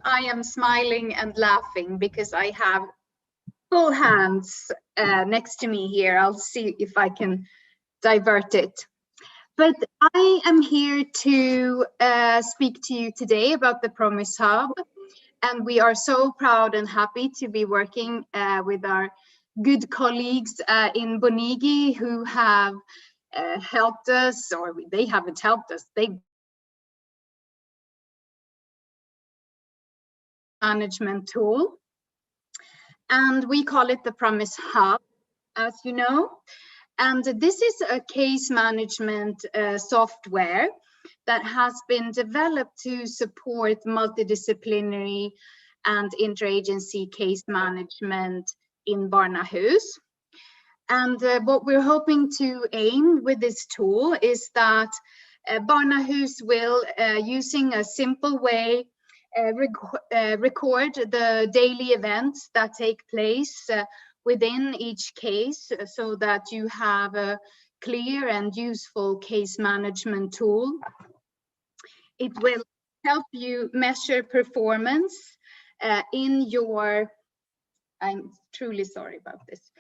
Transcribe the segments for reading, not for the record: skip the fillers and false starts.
I am smiling and laughing because I have full hands next to me here. I'll see if I can divert it. But I am here to speak to you today about the Promise Hub. And we are so proud and happy to be working with our good colleagues in Bonigi who have helped us, or they haven't helped us, they management tool. And we call it the Promise Hub, as you know. And this is a case management software that has been developed to support multidisciplinary and interagency case management in Barnahus. And what we're hoping to aim with this tool is that Barnahus will, using a simple way, record the daily events that take place within each case so that you have a clear and useful case management tool. It will help you measure performance in your, I'm truly sorry about this,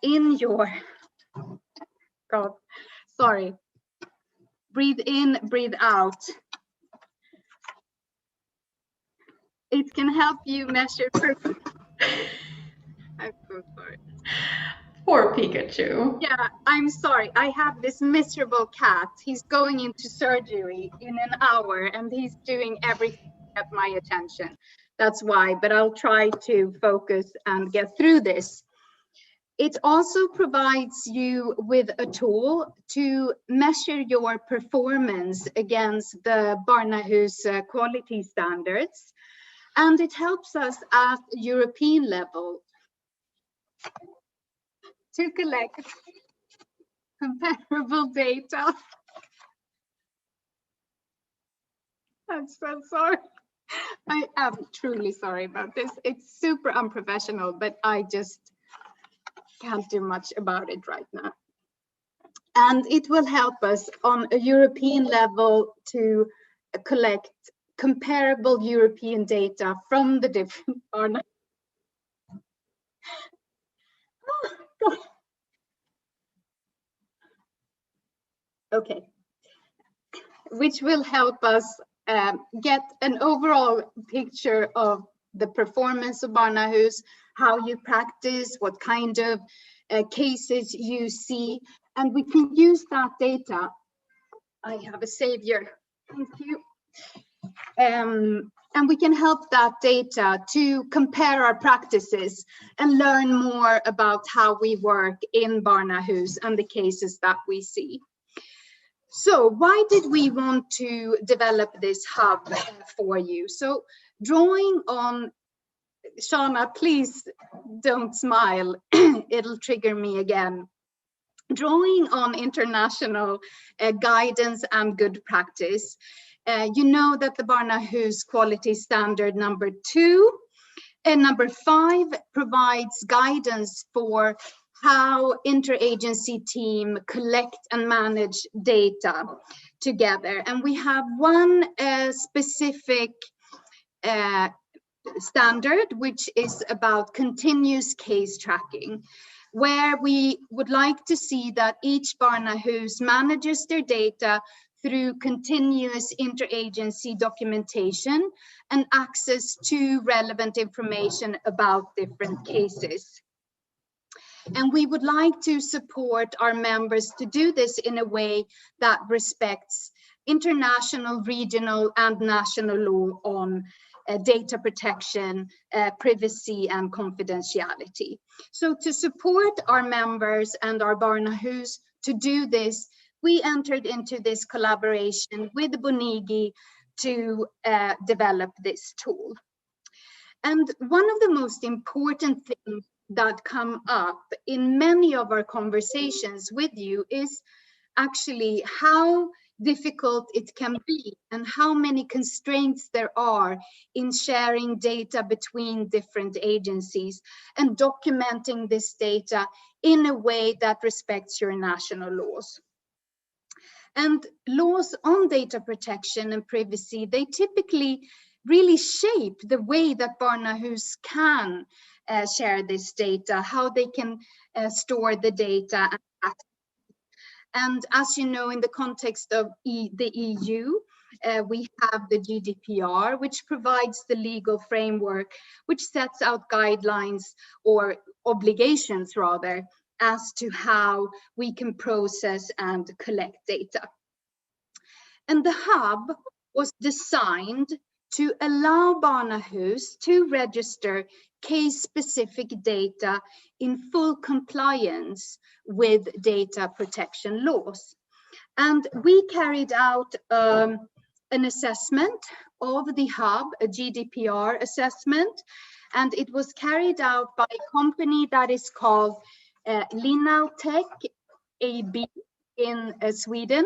in your, God, sorry, breathe in, breathe out. It can help you measure performance. I'm so sorry. Poor Pikachu. Yeah, I'm sorry. I have this miserable cat. He's going into surgery in an hour and he's doing everything to get my attention. That's why, but I'll try to focus and get through this. It also provides you with a tool to measure your performance against the Barnahus quality standards. And it helps us at European level to collect comparable data. I'm so sorry. I am truly sorry about this. It's super unprofessional, but I just can't do much about it right now. And it will help us on a European level to collect comparable European data from the different Barnahus. Okay, which will help us get an overall picture of the performance of Barnahus, how you practice, what kind of cases you see, and we can use that data. I have a savior, thank you. And we can help that data to compare our practices and learn more about how we work in Barnahus and the cases that we see. So why did we want to develop this hub for you? So drawing on, Shana, please don't smile, it'll trigger me again. Drawing on international guidance and good practice, you know that the Barnahus quality standard number 2 and number 5 provides guidance for how interagency team collect and manage data together. And we have one specific standard, which is about continuous case tracking, where we would like to see that each Barnahus manages their data through continuous interagency documentation and access to relevant information about different cases. And we would like to support our members to do this in a way that respects international, regional, and national law on data protection, privacy, and confidentiality. So to support our members and our Barnahus to do this, we entered into this collaboration with Bonigi to develop this tool. And one of the most important things that come up in many of our conversations with you is actually how difficult it can be and how many constraints there are in sharing data between different agencies and documenting this data in a way that respects your national laws. And laws on data protection and privacy, they typically really shape the way that barnahus can share this data, how they can store the data. And as you know, in the context of the EU, we have the GDPR, which provides the legal framework, which sets out guidelines or obligations rather, as to how we can process and collect data. And the hub was designed to allow barnahus to register case-specific data in full compliance with data protection laws. And we carried out an assessment of the hub, a GDPR assessment, and it was carried out by a company that is called Linaltech AB in Sweden.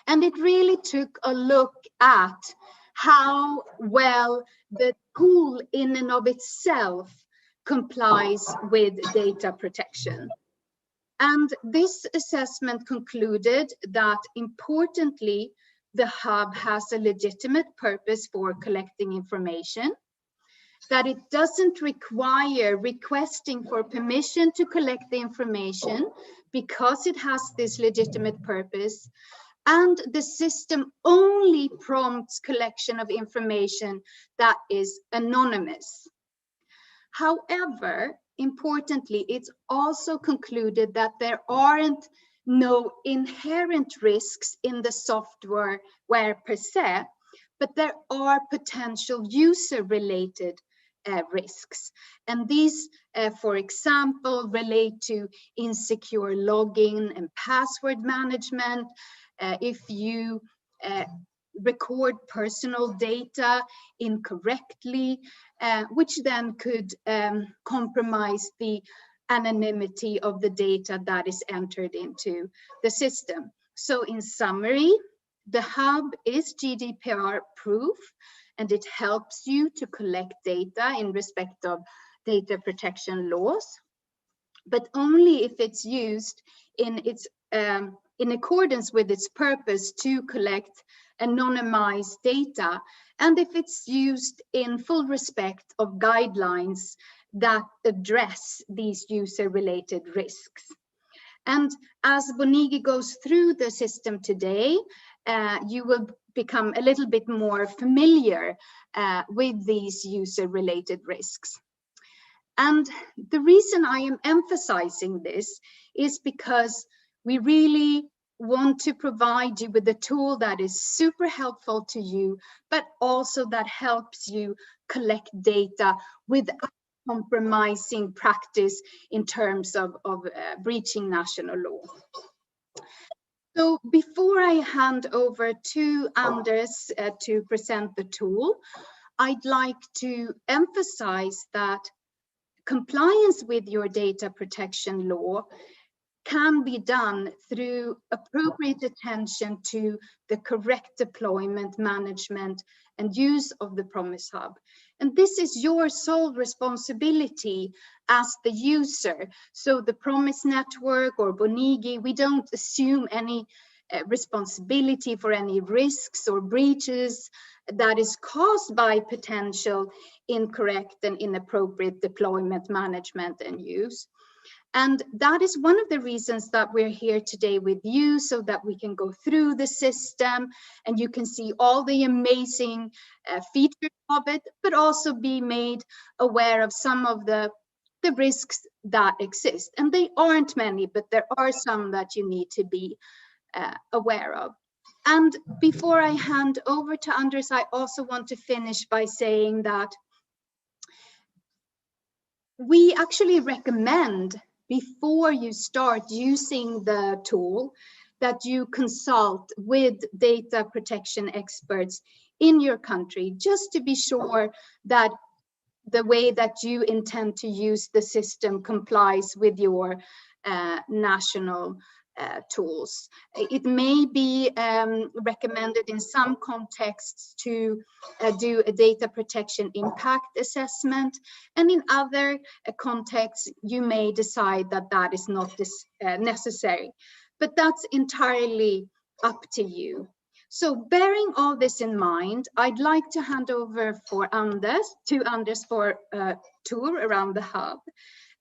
And it really took a look at how well the tool in and of itself complies with data protection. And this assessment concluded that, importantly, the hub has a legitimate purpose for collecting information, that it doesn't require requesting for permission to collect the information because it has this legitimate purpose, and the system only prompts collection of information that is anonymous. However, importantly, it's also concluded that there aren't no inherent risks in the software per se, but there are potential user-related risks. And these, for example, relate to insecure login and password management. If you record personal data incorrectly, which then could compromise the anonymity of the data that is entered into the system. So in summary, the hub is GDPR proof, and it helps you to collect data in respect of data protection laws, but only if it's used in accordance with its purpose to collect anonymized data, and if it's used in full respect of guidelines that address these user-related risks. And as Bonigi goes through the system today, you will become a little bit more familiar with these user-related risks. And the reason I am emphasizing this is because we really want to provide you with a tool that is super helpful to you, but also that helps you collect data without compromising practice in terms of breaching national law. So before I hand over to Anders to present the tool, I'd like to emphasize that compliance with your data protection law can be done through appropriate attention to the correct deployment, management, and use of the Promise Hub. And this is your sole responsibility as the user. So the Promise Network or Bonigi, we don't assume any responsibility for any risks or breaches that is caused by potential incorrect and inappropriate deployment, management, and use. And that is one of the reasons that we're here today with you, so that we can go through the system and you can see all the amazing features of it, but also be made aware of some of the risks that exist. And they aren't many, but there are some that you need to be aware of. And before I hand over to Anders, I also want to finish by saying that we actually recommend, before you start using the tool, that you consult with data protection experts in your country, just to be sure that the way that you intend to use the system complies with your national tools. It may be recommended in some contexts to do a data protection impact assessment, and in other contexts you may decide that that is not necessary, but that's entirely up to you. So bearing all this in mind, I'd like to hand over to Anders for a tour around the hub.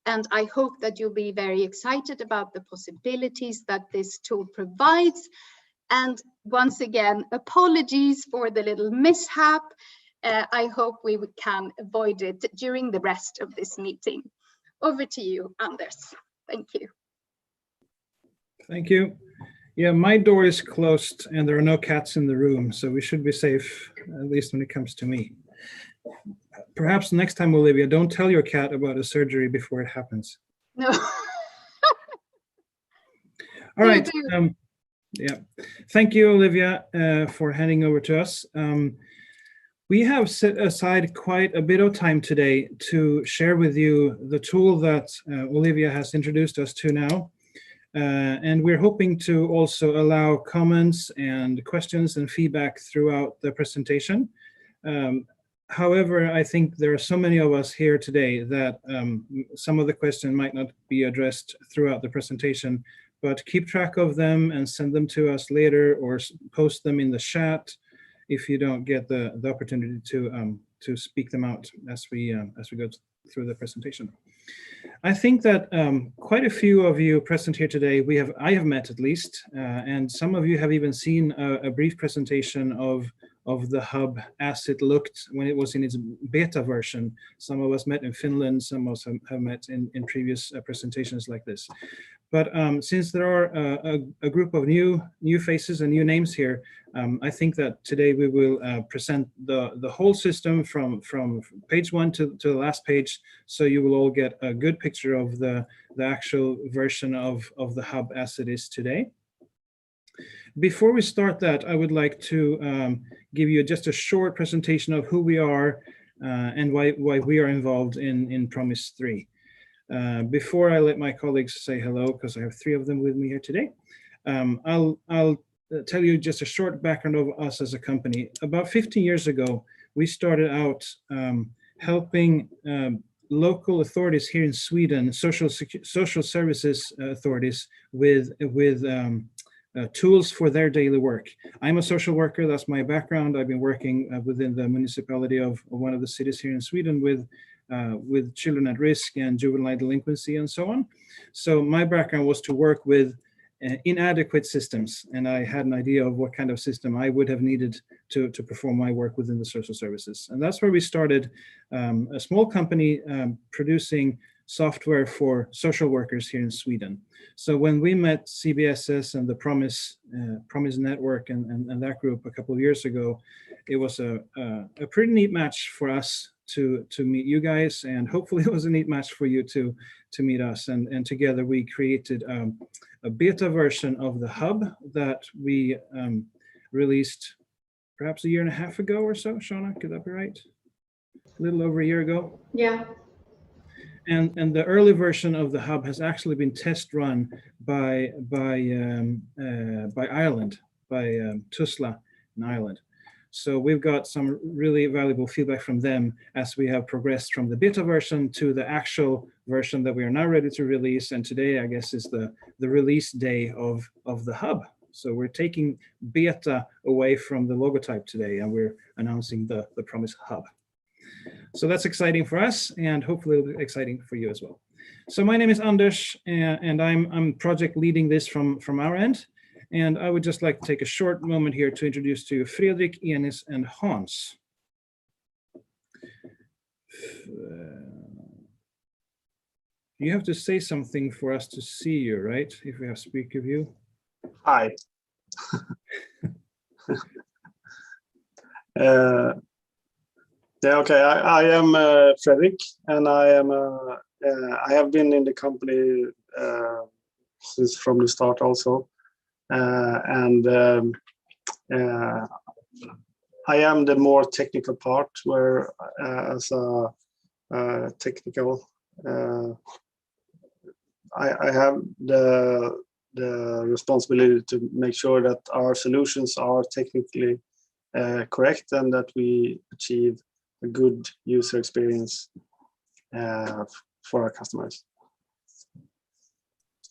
And I hope that you'll be very excited about the possibilities that this tool provides. And once again, apologies for the little mishap. I hope we can avoid it during the rest of this meeting. Over to you, Anders. Thank you. Thank you. Yeah, my door is closed and there are no cats in the room, so we should be safe, at least when it comes to me. Perhaps next time, Olivia, don't tell your cat about a surgery before it happens. No. All right. Yeah. Thank you, Olivia, for handing over to us. We have set aside quite a bit of time today to share with you the tool that Olivia has introduced us to now. And we're hoping to also allow comments and questions and feedback throughout the presentation. However, I think there are so many of us here today that some of the questions might not be addressed throughout the presentation, but keep track of them and send them to us later or post them in the chat if you don't get the opportunity to speak them out as we go through the presentation. I think that quite a few of you present here today, I have met at least, and some of you have even seen a brief presentation of the hub as it looked when it was in its beta version. Some of us met in Finland, some of us have met in previous presentations like this. But since there are a group of new faces and new names here, I think that today we will present the whole system from page 1 to the last page, so you will all get a good picture of the actual version of the hub as it is today. Before we start that, I would like to give you just a short presentation of who we are and why we are involved in Promise 3. Before I let my colleagues say hello, because I have 3 of them with me here today, I'll tell you just a short background of us as a company. About 15 years ago, we started out helping local authorities here in Sweden, social services authorities, with tools for their daily work. I'm a social worker, that's my background. I've been working within the municipality of one of the cities here in Sweden with children at risk and juvenile delinquency and so on. So my background was to work with inadequate systems, and I had an idea of what kind of system I would have needed to perform my work within the social services. And that's where we started a small company producing software for social workers here in Sweden. So when we met CBSS and the Promise Network and that group a couple of years ago, it was a pretty neat match for us to meet you guys, and hopefully it was a neat match for you to meet us. And together we created a beta version of the hub that we released perhaps a year and a half ago or so. Shauna, could that be right? A little over a year ago. Yeah. And the early version of the hub has actually been test run by Ireland, by Tusla in Ireland. So we've got some really valuable feedback from them as we have progressed from the beta version to the actual version that we are now ready to release. And today, I guess, is the release day of the hub. So we're taking beta away from the logotype today, and we're announcing the Promise Hub. So that's exciting for us, and hopefully it'll be exciting for you as well. So my name is Anders, and I'm project leading this from our end. And I would just like to take a short moment here to introduce to you Fredrik, Enis, and Hans. You have to say something for us to see you, right? If we have speaker view. Hi. Yeah, okay. I am Fredrik, and I have been in the company since from the start also. I am the more technical part, where as a technical, I have the responsibility to make sure that our solutions are technically correct and that we achieve a good user experience for our customers.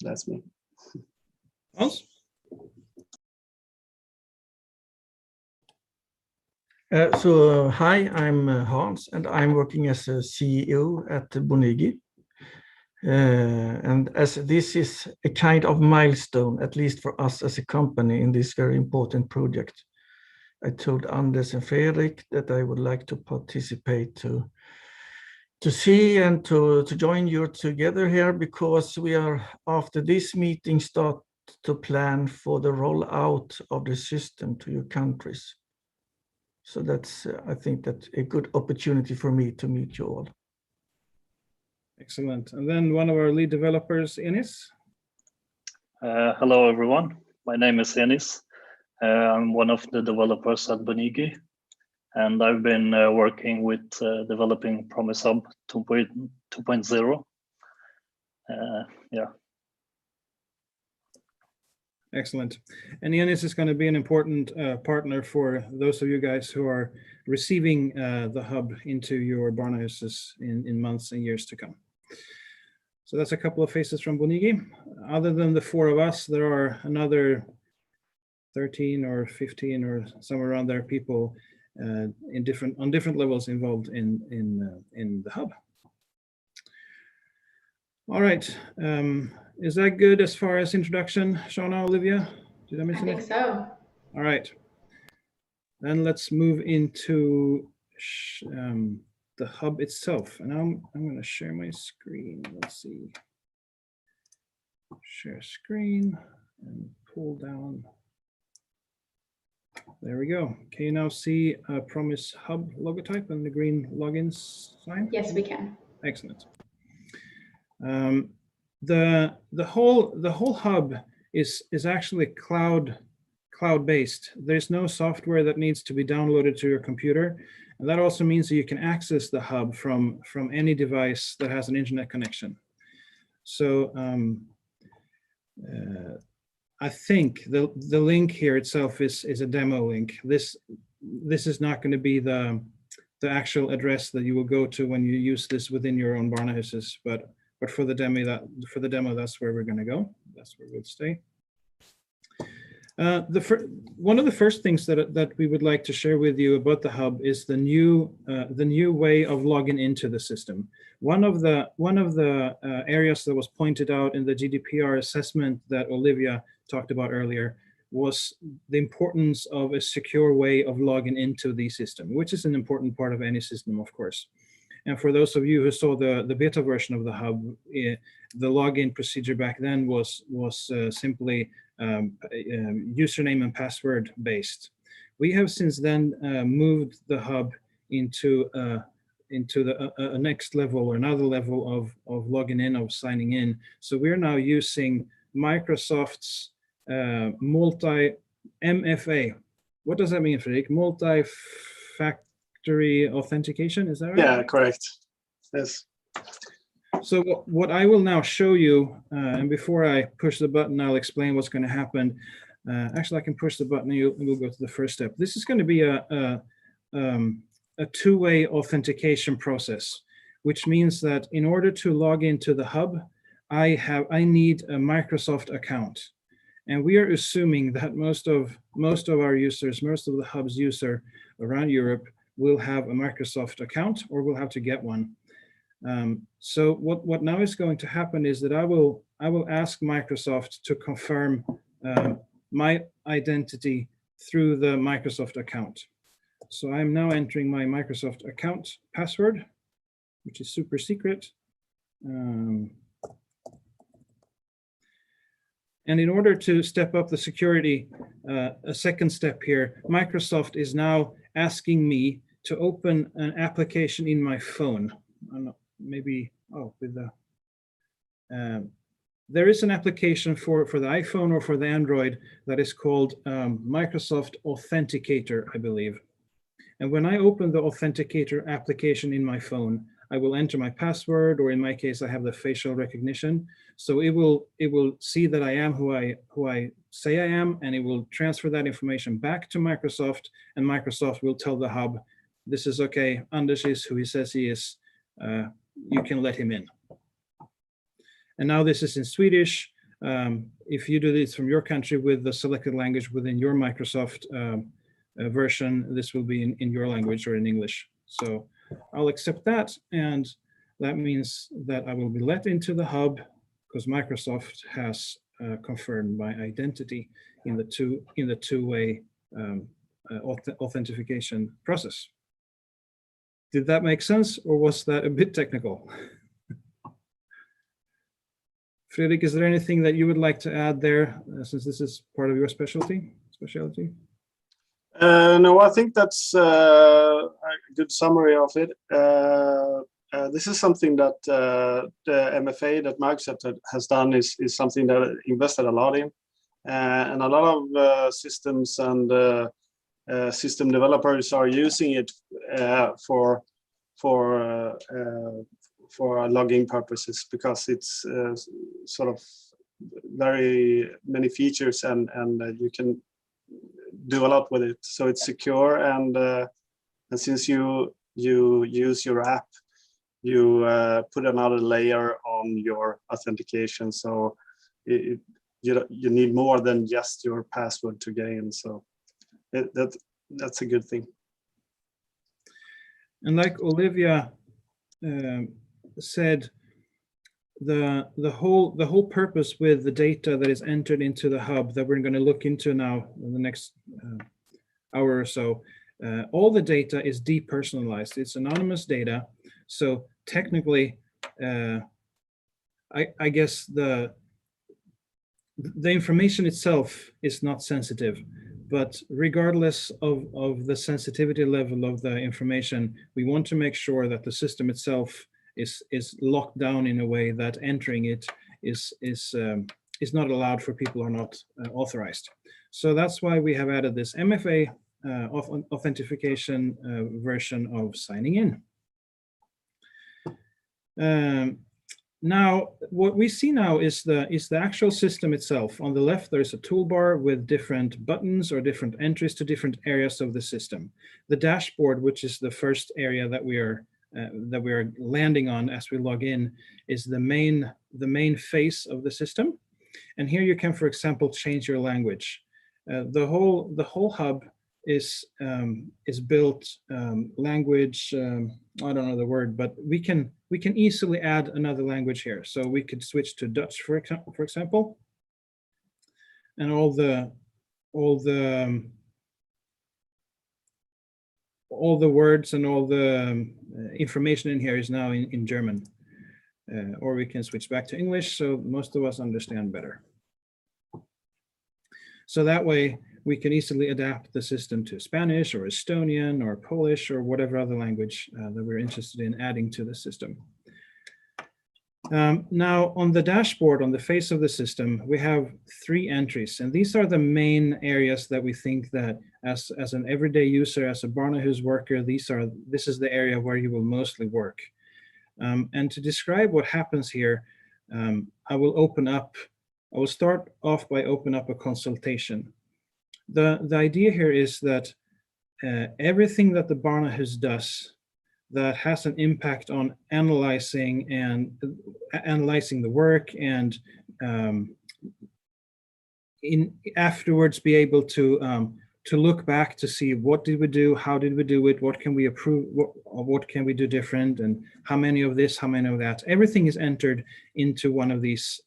That's me. Hans? Hi, I'm Hans, and I'm working as a CEO at Bonigi. And as this is a kind of milestone, at least for us as a company in this very important project, I told Anders and Fredrik that I would like to participate to see and to join you together here, because we are, after this meeting, start to plan for the rollout of the system to your countries. So that's, I think, that's a good opportunity for me to meet you all. Excellent. And then one of our lead developers, Enis. Hello, everyone. My name is Enis. I'm one of the developers at Bonigi, and I've been working with developing Promise Hub 2.0. Yeah. Excellent. And Enis is going to be an important partner for those of you guys who are receiving the hub into your Barnahus in months and years to come. So that's a couple of faces from Bonigi. Other than the four of us, there are another 13 or 15 or somewhere around there people on different levels involved in the hub. All right. Is that good as far as introduction, Shauna, Olivia? Did I miss anything? I think so. All right. Then let's move into the hub itself. And I'm going to share my screen. Let's see. Share screen and pull down. There we go. Can you now see a Promise Hub logotype and the green login sign? Yes, we can. Excellent. The whole hub is actually cloud-based. There's no software that needs to be downloaded to your computer, and that also means that you can access the hub from any device that has an internet connection. So I think the link here itself is a demo link. This is not going to be the actual address that you will go to when you use this within your own Barnahuses, but for the demo, that's where we're going to go. That's where we'll stay. One of the first things that we would like to share with you about the hub is the new way of logging into the system. One of the areas that was pointed out in the GDPR assessment that Olivia talked about earlier was the importance of a secure way of logging into the system, which is an important part of any system, of course. And for those of you who saw the beta version of the hub, the login procedure back then was simply username and password based. We have since then moved the hub into the next level, or another level of logging in, of signing in. So we're now using Microsoft's MFA. What does that mean, Fredrik? Multi-factor authentication, is that right? Yeah, correct. Yes. So what I will now show you, and before I push the button, I'll explain what's going to happen. Actually, I can push the button and we'll go to the first step. This is going to be a two-way authentication process, which means that in order to log into the hub, I need a Microsoft account. And we are assuming that most of our users, most of the hub's user around Europe will have a Microsoft account or will have to get one. So what now is going to happen is that I will ask Microsoft to confirm my identity through the Microsoft account. So I'm now entering my Microsoft account password, which is super secret. And in order to step up the security, a second step here, Microsoft is now asking me to open an application in my phone. Maybe, with the, there is an application for the iPhone or for the Android that is called Microsoft Authenticator, I believe. And when I open the Authenticator application in my phone, I will enter my password, or in my case, I have the facial recognition. So it will see that I am who I say I am, and it will transfer that information back to Microsoft, and Microsoft will tell the hub, this is okay, Anders is who he says he is, you can let him in. And now this is in Swedish. If you do this from your country with the selected language within your Microsoft version, this will be in your language or in English. So I'll accept that, and that means that I will be let into the hub because Microsoft has confirmed my identity in the two-way authentication process. Did that make sense, or was that a bit technical? Fredrik, is there anything that you would like to add there, since this is part of your specialty? No, I think that's a good summary of it. This is something that the MFA that Microsoft has done is something that it invested a lot in, and a lot of systems and system developers are using it for logging purposes, because it's sort of very many features and you can do a lot with it. So it's secure, and since you use your app, you put another layer on your authentication. So you need more than just your password to get in. So that's a good thing. And like Olivia said, the whole purpose with the data that is entered into the hub that we're going to look into now in the next hour or so, all the data is depersonalized. It's anonymous data. So technically, I guess the information itself is not sensitive, but regardless of the sensitivity level of the information, we want to make sure that the system itself is locked down in a way that entering it is not allowed for people who are not authorized. So that's why we have added this MFA authentication version of signing in. Now, what we see now is the actual system itself. On the left, there's a toolbar with different buttons or different entries to different areas of the system. The dashboard, which is the first area that we are landing on as we log in, is the main face of the system. And here you can, for example, change your language. The whole hub is built language. I don't know the word, but we can easily add another language here. So we could switch to Dutch, for example, and all the words and all the information in here is now in German. Or we can switch back to English, so most of us understand better. So that way we can easily adapt the system to Spanish or Estonian or Polish or whatever other language that we're interested in adding to the system. Now on the dashboard, on the face of the system, we have 3 entries, and these are the main areas that we think that as an everyday user, as a Barnahus worker, this is the area where you will mostly work. And to describe what happens here, I will start off by opening up a consultation. The idea here is that everything that the Barnahus does that has an impact on analyzing the work and afterwards be able to look back to see what did we do, how did we do it, what can we improve, what can we do different, and how many of this, how many of that. Everything is entered into one of these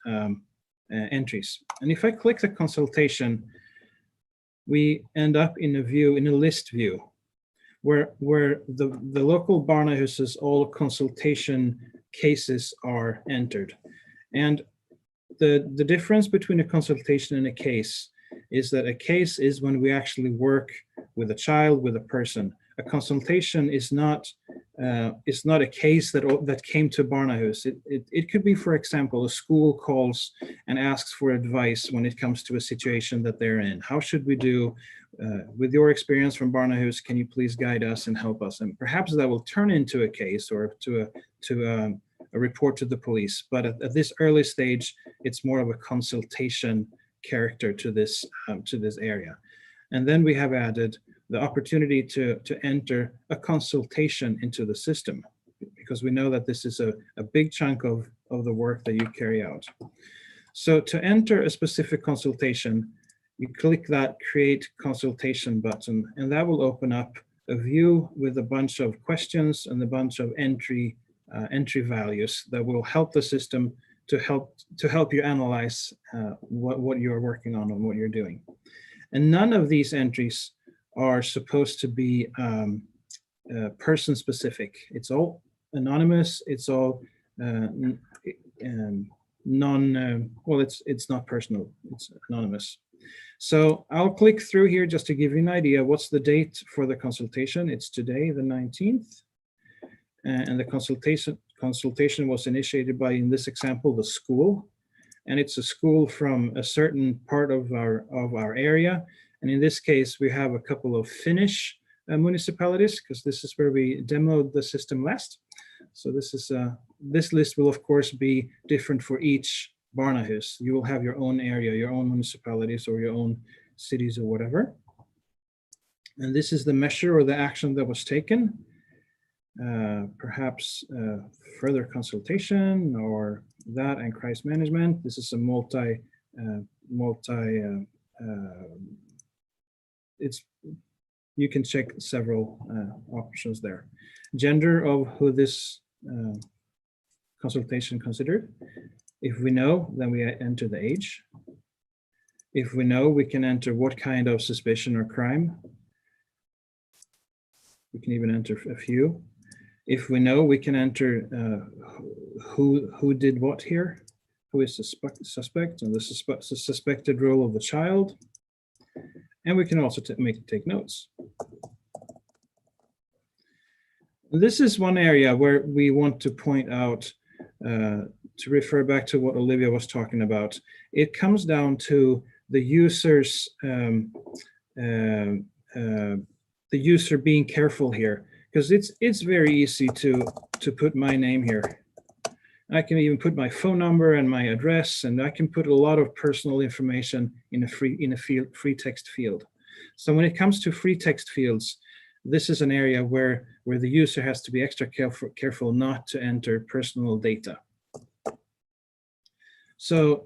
entries. And if I click the consultation, we end up in a list view, where the local Barnahus's all consultation cases are entered. And the difference between a consultation and a case is that a case is when we actually work with a child, with a person. A consultation is not a case that came to Barnahus. It could be, for example, a school calls and asks for advice when it comes to a situation that they're in. How should we do? With your experience from Barnahus, can you please guide us and help us? And perhaps that will turn into a case or to a report to the police. But at this early stage, it's more of a consultation character to this area. And then we have added the opportunity to enter a consultation into the system, because we know that this is a big chunk of the work that you carry out. So to enter a specific consultation, you click that Create Consultation button, and that will open up a view with a bunch of questions and a bunch of entry values that will help the system to help you analyze what you're working on and what you're doing. And none of these entries are supposed to be person specific. It's all anonymous. It's all well, it's not personal. It's anonymous. So I'll click through here just to give you an idea. What's the date for the consultation? It's today, the 19th, and the consultation was initiated by, in this example, the school, and it's a school from a certain part of our area. And in this case, we have a couple of Finnish municipalities, because this is where we demoed the system last. So this list will of course be different for each Barnahus. You will have your own area, your own municipalities, or your own cities or whatever. And this is the measure or the action that was taken. Perhaps further consultation or that and crisis management. This is a you can check several options there. Gender of who this consultation considered. If we know, then we enter the age. If we know, we can enter what kind of suspicion or crime. We can even enter a few. If we know, we can enter who did what here, who is the suspect, and the suspected role of the child. And we can also take notes. This is one area where we want to point out, to refer back to what Olivia was talking about. It comes down to the user's the user being careful here, because it's very easy to put my name here. I can even put my phone number and my address, and I can put a lot of personal information in a free text field. So when it comes to free text fields, this is an area where the user has to be extra careful not to enter personal data. So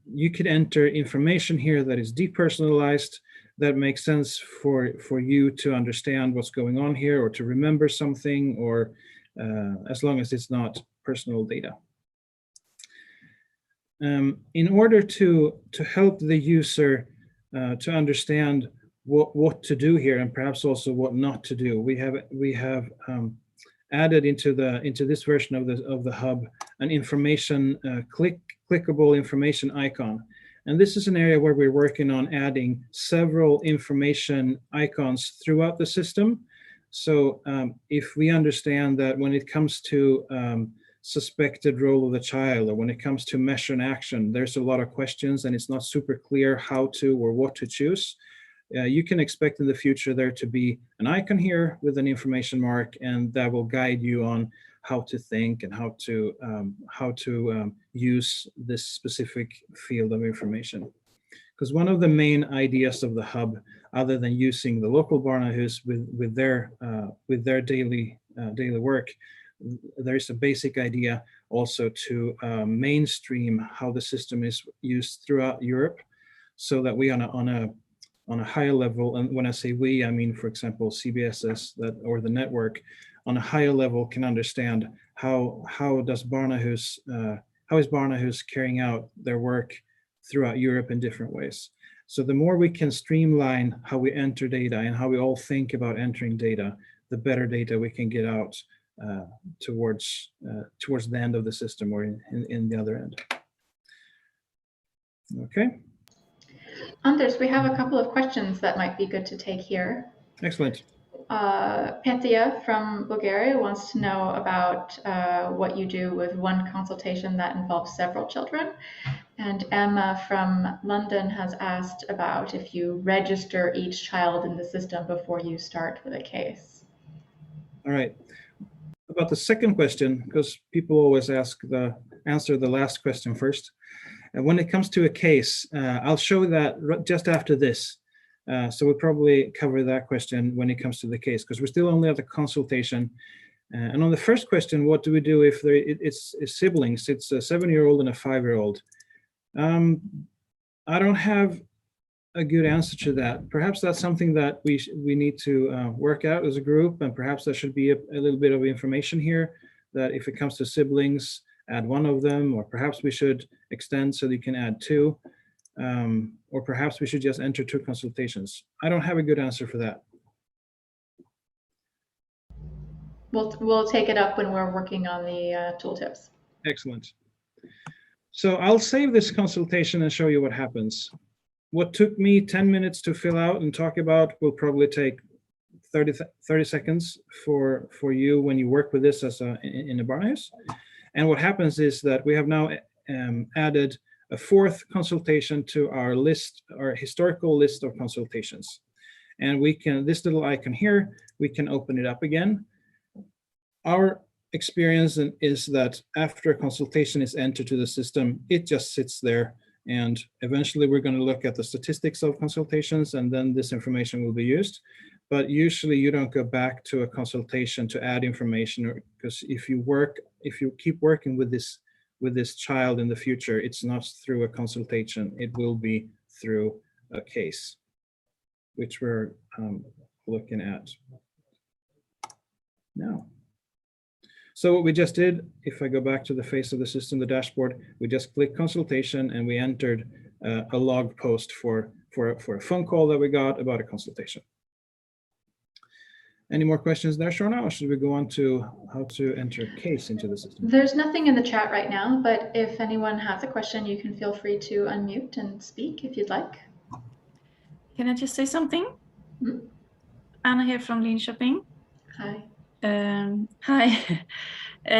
you could enter information here that is depersonalized, that makes sense for you to understand what's going on here, or to remember something, or as long as it's not personal data. In order to help the user to understand what to do here, and perhaps also what not to do, we have added into this version of the hub an information clickable information icon. And this is an area where we're working on adding several information icons throughout the system. So if we understand that when it comes to suspected role of the child, or when it comes to measure and action, there's a lot of questions and it's not super clear how to or what to choose. You can expect in the future there to be an icon here with an information mark, and that will guide you on how to think and how to use this specific field of information. Because one of the main ideas of the hub, other than using the local Barnahus with their daily work, there is a basic idea also to mainstream how the system is used throughout Europe, so that we on a higher level, and when I say we, I mean, for example, CBSS or the network, on a higher level can understand how is Barnahus carrying out their work throughout Europe in different ways. So the more we can streamline how we enter data and how we all think about entering data, the better data we can get out towards the end of the system, or in the other end. Okay. Anders, we have a couple of questions that might be good to take here. Excellent. Panthea from Bulgaria wants to know about what you do with one consultation that involves several children. And Emma from London has asked about if you register each child in the system before you start with a case. All right. About the second question, because people always answer the last question first. And when it comes to a case, I'll show that just after this. So we'll probably cover that question when it comes to the case, because we're still only at the consultation. And on the first question, what do we do if it's siblings? It's a 7-year-old and a 5-year-old. I don't have a good answer to that. Perhaps that's something that we need to work out as a group, and perhaps there should be a little bit of information here that if it comes to siblings, add one of them, or perhaps we should extend so that you can add two, or perhaps we should just enter two consultations. I don't have a good answer for that. We'll take it up when we're working on the tooltips. Excellent. So I'll save this consultation and show you what happens. What took me 10 minutes to fill out and talk about will probably take 30 seconds for you when you work with this as in a Barnhouse. And what happens is that we have now added a fourth consultation to our list, our historical list of consultations. And we can, this little icon here, we can open it up again. Our experience is that after a consultation is entered to the system, it just sits there. And eventually we're going to look at the statistics of consultations, and then this information will be used. But usually you don't go back to a consultation to add information, because if you keep working with this child in the future, it's not through a consultation, it will be through a case, which we're looking at now. So what we just did, if I go back to the face of the system, the dashboard, we just click consultation and we entered a log post for a phone call that we got about a consultation. Any more questions there, Shorna, or should we go on to how to enter a case into the system? There's nothing in the chat right now, but if anyone has a question, you can feel free to unmute and speak if you'd like. Can I just say something? Mm-hmm. Anna here from Linköping. Hi. Hi. We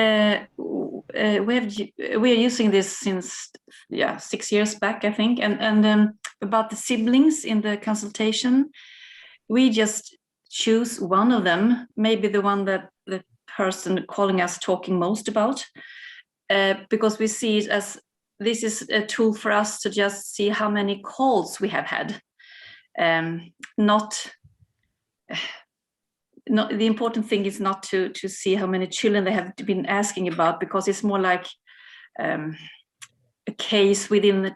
are using this since 6 years back, I think, and about the siblings in the consultation, we just choose one of them, maybe the one that the person calling us talking most about, because we see it as this is a tool for us to just see how many calls we have had, the important thing is not to see how many children they have been asking about, because it's more like a case within the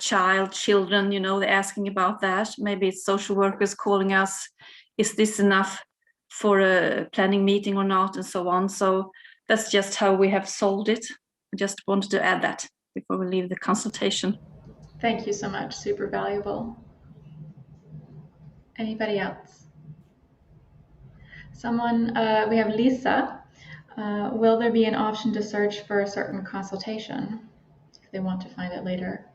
children, you know, they're asking about that. Maybe it's social workers calling us, is this enough for a planning meeting or not, and so on. So that's just how we have solved it. I just wanted to add that before we leave the consultation. Thank you so much, super valuable. Anybody else? Someone, we have Lisa. Will there be an option to search for a certain consultation if they want to find it later?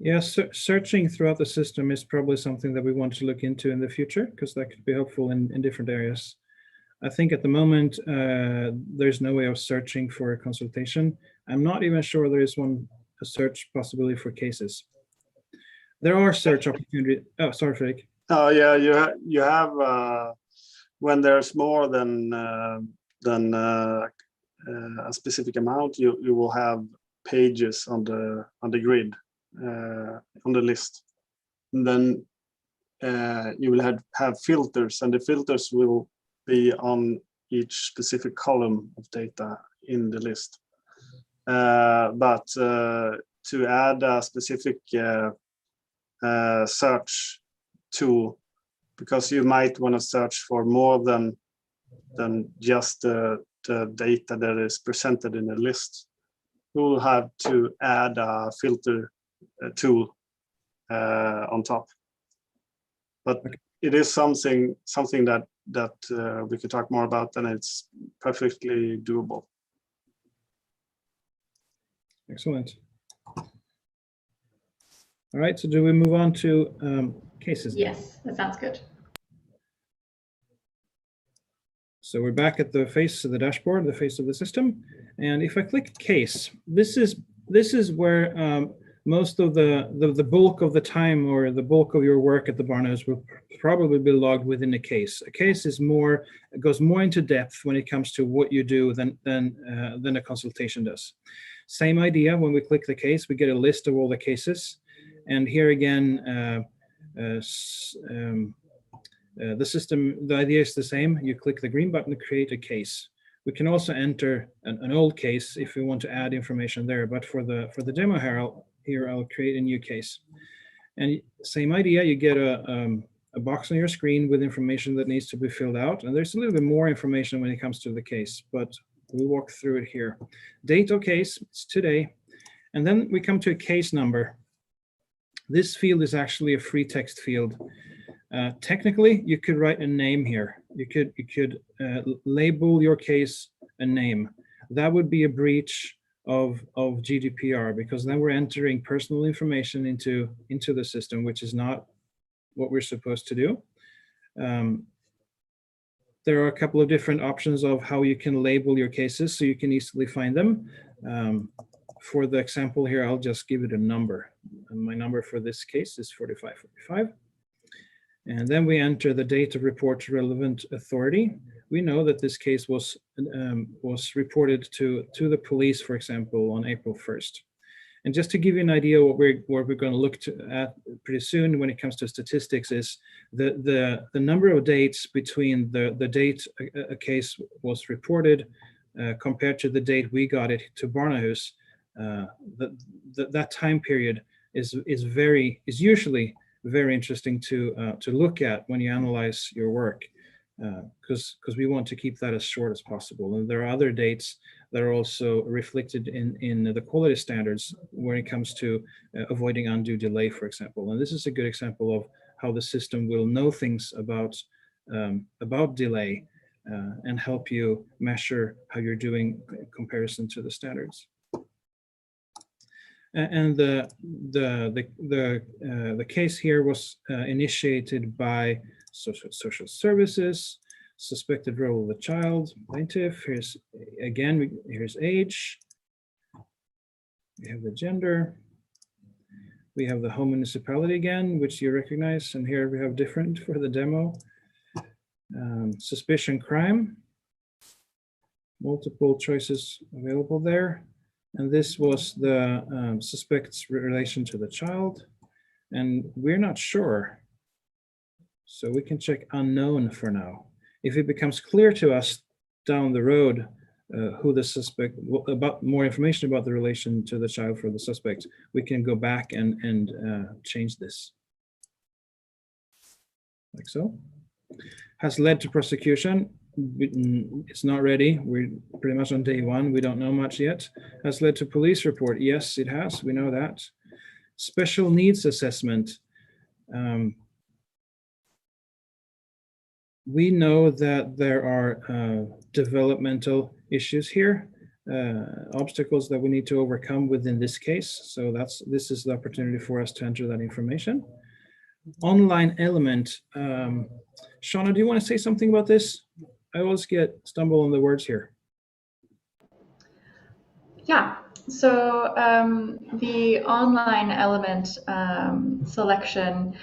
Yes, searching throughout the system is probably something that we want to look into in the future, because that could be helpful in different areas. I think at the moment, there's no way of searching for a consultation. I'm not even sure there is a search possibility for cases. There are search opportunities. Oh, sorry, Fredrik. Oh yeah, you have when there's more than a specific amount, you will have pages on the grid on the list, and then you will have filters, and the filters will be on each specific column of data in the list. But to add a specific search tool, because you might want to search for more than just the data that is presented in the list, you will have to add a filter tool on top. But it is something that we could talk more about, and it's perfectly doable. Excellent. All right, so do we move on to cases? Yes, that sounds good. So we're back at the face of the dashboard, the face of the system. And if I click case, this is where most of the bulk of the time, or the bulk of your work at the Barnhouse, will probably be logged within a case. A case is goes more into depth when it comes to what you do than a consultation does. Same idea. When we click the case, we get a list of all the cases. And here again, the system, the idea is the same. You click the green button to create a case. We can also enter an old case if we want to add information there, but for the demo here, I'll create a new case. And same idea, you get a box on your screen with information that needs to be filled out. And there's a little bit more information when it comes to the case, but we'll walk through it here. Date of case, it's today. And then we come to a case number. This field is actually a free text field. Technically, you could write a name here. You could label your case a name. That would be a breach of GDPR, because then we're entering personal information into the system, which is not what we're supposed to do. There are a couple of different options of how you can label your cases, so you can easily find them. For the example here, I'll just give it a number. And my number for this case is 4545. And then we enter the date of report to relevant authority. We know that this case was reported to the police, for example, on April 1st. And just to give you an idea what we're going to look at pretty soon when it comes to statistics is the number of dates between the date a case was reported compared to the date we got it to Barnahus. That time period is usually very interesting to look at when you analyze your work, because we want to keep that as short as possible. And there are other dates that are also reflected in the quality standards when it comes to avoiding undue delay, for example. And this is a good example of how the system will know things about delay and help you measure how you're doing in comparison to the standards. And the case here was initiated by social services, suspected role of the child, plaintiff. Here's age. We have the gender. We have the home municipality again, which you recognize. And here we have different for the demo. Suspicion crime. Multiple choices available there. And this was the suspect's relation to the child. And we're not sure. So we can check unknown for now. If it becomes clear to us down the road who the suspect, about more information about the relation to the child for the suspect, we can go back and change this. Like so. Has led to prosecution. It's not ready. We're pretty much on day one. We don't know much yet. Has led to police report. Yes, it has. We know that. Special needs assessment. We know that there are developmental issues here, obstacles that we need to overcome within this case. So this is the opportunity for us to enter that information. Online element. Shauna, do you want to say something about this? I always stumble on the words here. Yeah, so the online element selection,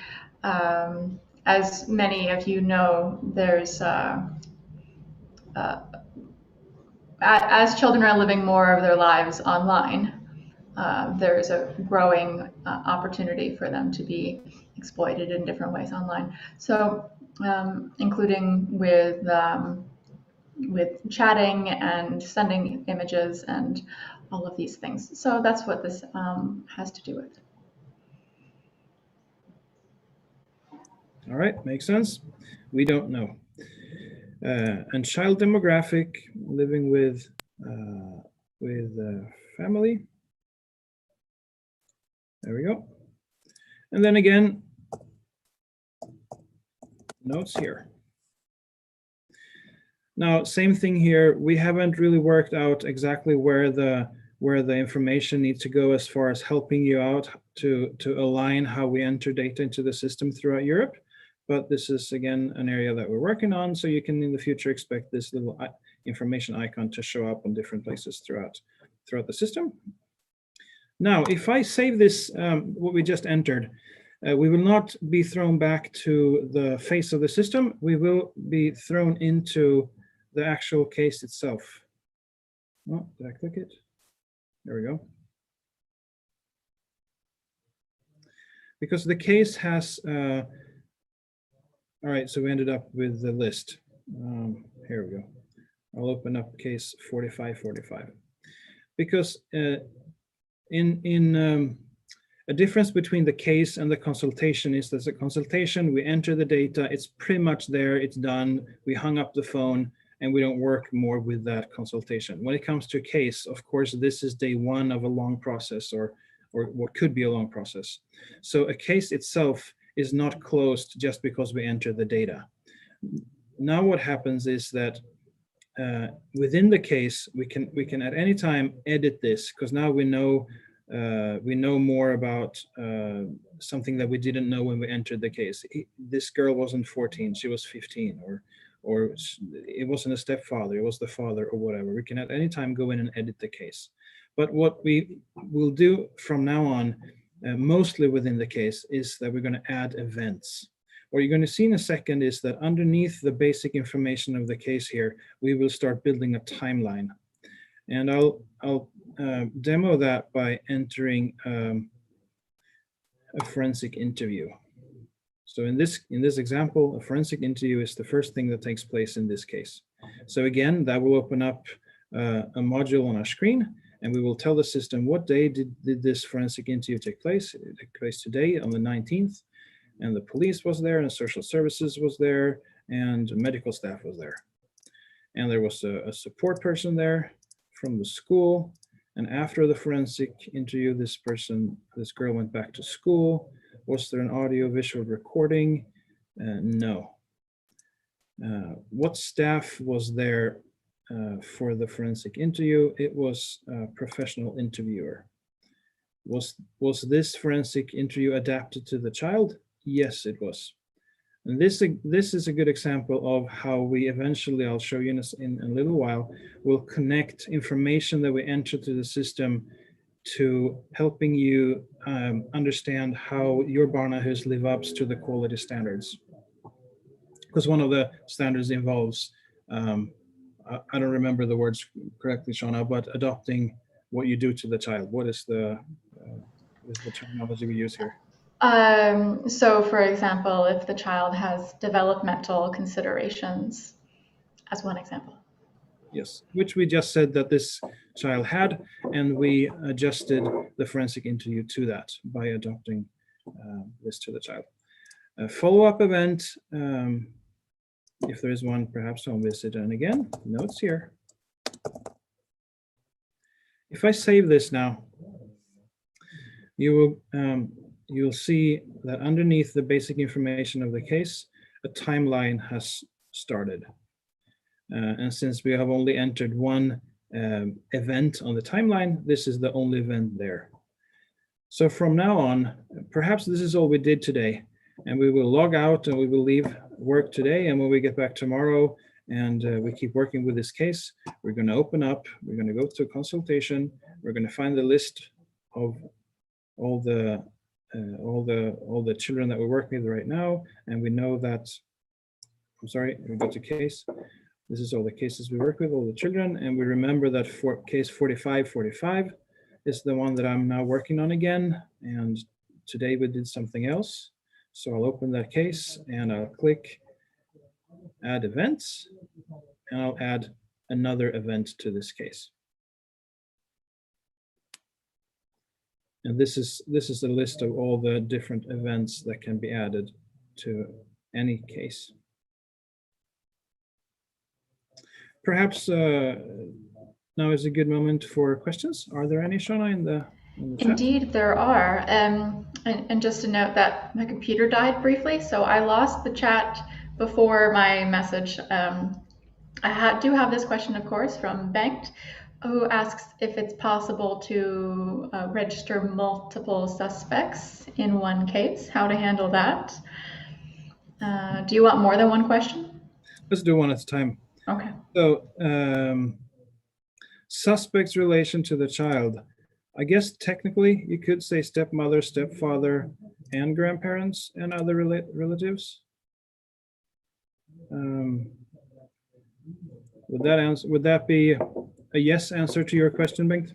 as many of you know, there's, as children are living more of their lives online, there's a growing opportunity for them to be exploited in different ways online. So including with chatting and sending images and all of these things. So that's what this has to do with. All right, makes sense. We don't know. And child demographic, living with family. There we go. And then again, notes here. Now, same thing here. We haven't really worked out exactly where the information needs to go as far as helping you out to align how we enter data into the system throughout Europe. But this is, again, an area that we're working on. So you can in the future expect this little information icon to show up on different places throughout the system. Now, if I save this, what we just entered, we will not be thrown back to the face of the system. We will be thrown into the actual case itself. Oh, did I click it? There we go. Because the case has, all right, so we ended up with the list. Here we go. I'll open up case 4545. Because a difference between the case and the consultation is that the consultation, we enter the data, it's pretty much there, it's done, we hung up the phone, and we don't work more with that consultation. When it comes to a case, of course, this is day one of a long process, or what could be a long process. So a case itself is not closed just because we enter the data. Now what happens is that within the case, we can at any time edit this, because now we know more about something that we didn't know when we entered the case. This girl wasn't 14, she was 15, or it wasn't a stepfather, it was the father, or whatever. We can at any time go in and edit the case. But what we will do from now on, mostly within the case, is that we're going to add events. What you're going to see in a second is that underneath the basic information of the case here, we will start building a timeline. And I'll demo that by entering a forensic interview. So in this example, a forensic interview is the first thing that takes place in this case. So again, that will open up a module on our screen, and we will tell the system what day did this forensic interview take place. It took place today on the 19th, and the police was there, and social services was there, and medical staff was there. And there was a support person there from the school. And after the forensic interview, this girl went back to school. Was there an audio visual recording? No. What staff was there for the forensic interview? It was a professional interviewer. Was this forensic interview adapted to the child? Yes, it was. And this is a good example of how we eventually, I'll show you in a little while, will connect information that we enter to the system to helping you understand how your Barnahus live up to the quality standards. Because one of the standards involves, I don't remember the words correctly, Shauna, but adopting what you do to the child. What is the terminology we use here? So for example, if the child has developmental considerations, as one example. Yes, which we just said that this child had, and we adjusted the forensic interview to that by adopting this to the child. A follow-up event, if there is one, perhaps home visit, and again, notes here. If I save this now, you'll see that underneath the basic information of the case, a timeline has started. And since we have only entered one event on the timeline, this is the only event there. So from now on, perhaps this is all we did today, and we will log out and we will leave work today. And when we get back tomorrow and we keep working with this case, we're going to open up, we're going to go to consultation, we're going to find the list of all the children that we work with right now, and we know that, I'm sorry, we go to case. This is all the cases we work with, all the children, and we remember that for case 4545 is the one that I'm now working on again, and today we did something else. So I'll open that case and I'll click add events, and I'll add another event to this case. And this is a list of all the different events that can be added to any case. Perhaps now is a good moment for questions. Are there any, Shauna, in the chat? Indeed, there are. And just to note that my computer died briefly, so I lost the chat before my message. I do have this question, of course, from Bengt, who asks if it's possible to register multiple suspects in one case, how to handle that. Do you want more than one question? Let's do one at a time. Okay. So, suspect's relation to the child. I guess technically you could say stepmother, stepfather, and grandparents and other relatives. Would that be a yes answer to your question, Bengt?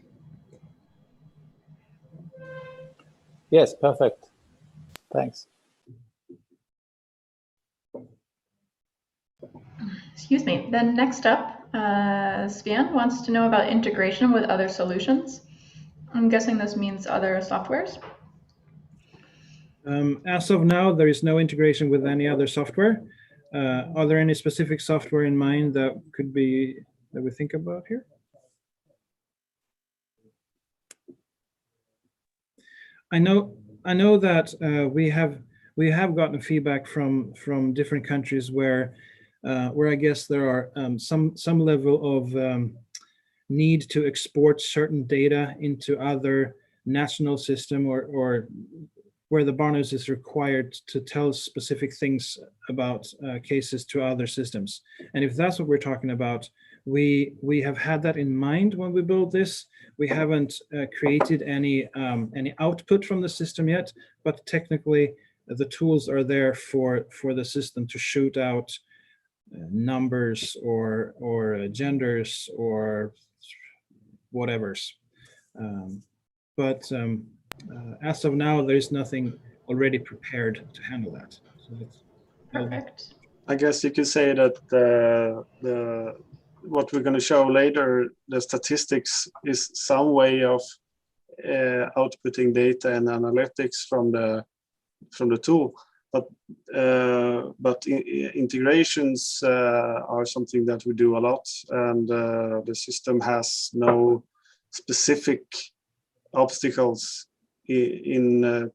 Yes, perfect. Thanks. Excuse me. Then next up, Sven wants to know about integration with other solutions. I'm guessing this means other softwares. As of now, there is no integration with any other software. Are there any specific software in mind that could be that we think about here? I know that we have gotten feedback from different countries where I guess there are some level of need to export certain data into other national system or where the Barnahus is required to tell specific things about cases to other systems. And if that's what we're talking about, we have had that in mind when we build this. We haven't created any output from the system yet, but technically the tools are there for the system to shoot out numbers or genders or whatever's. But as of now, there is nothing already prepared to handle that. So Perfect. I guess you could say that what we're going to show later, the statistics is some way of outputting data and analytics from the tool. But integrations are something that we do a lot, and the system has no specific obstacles in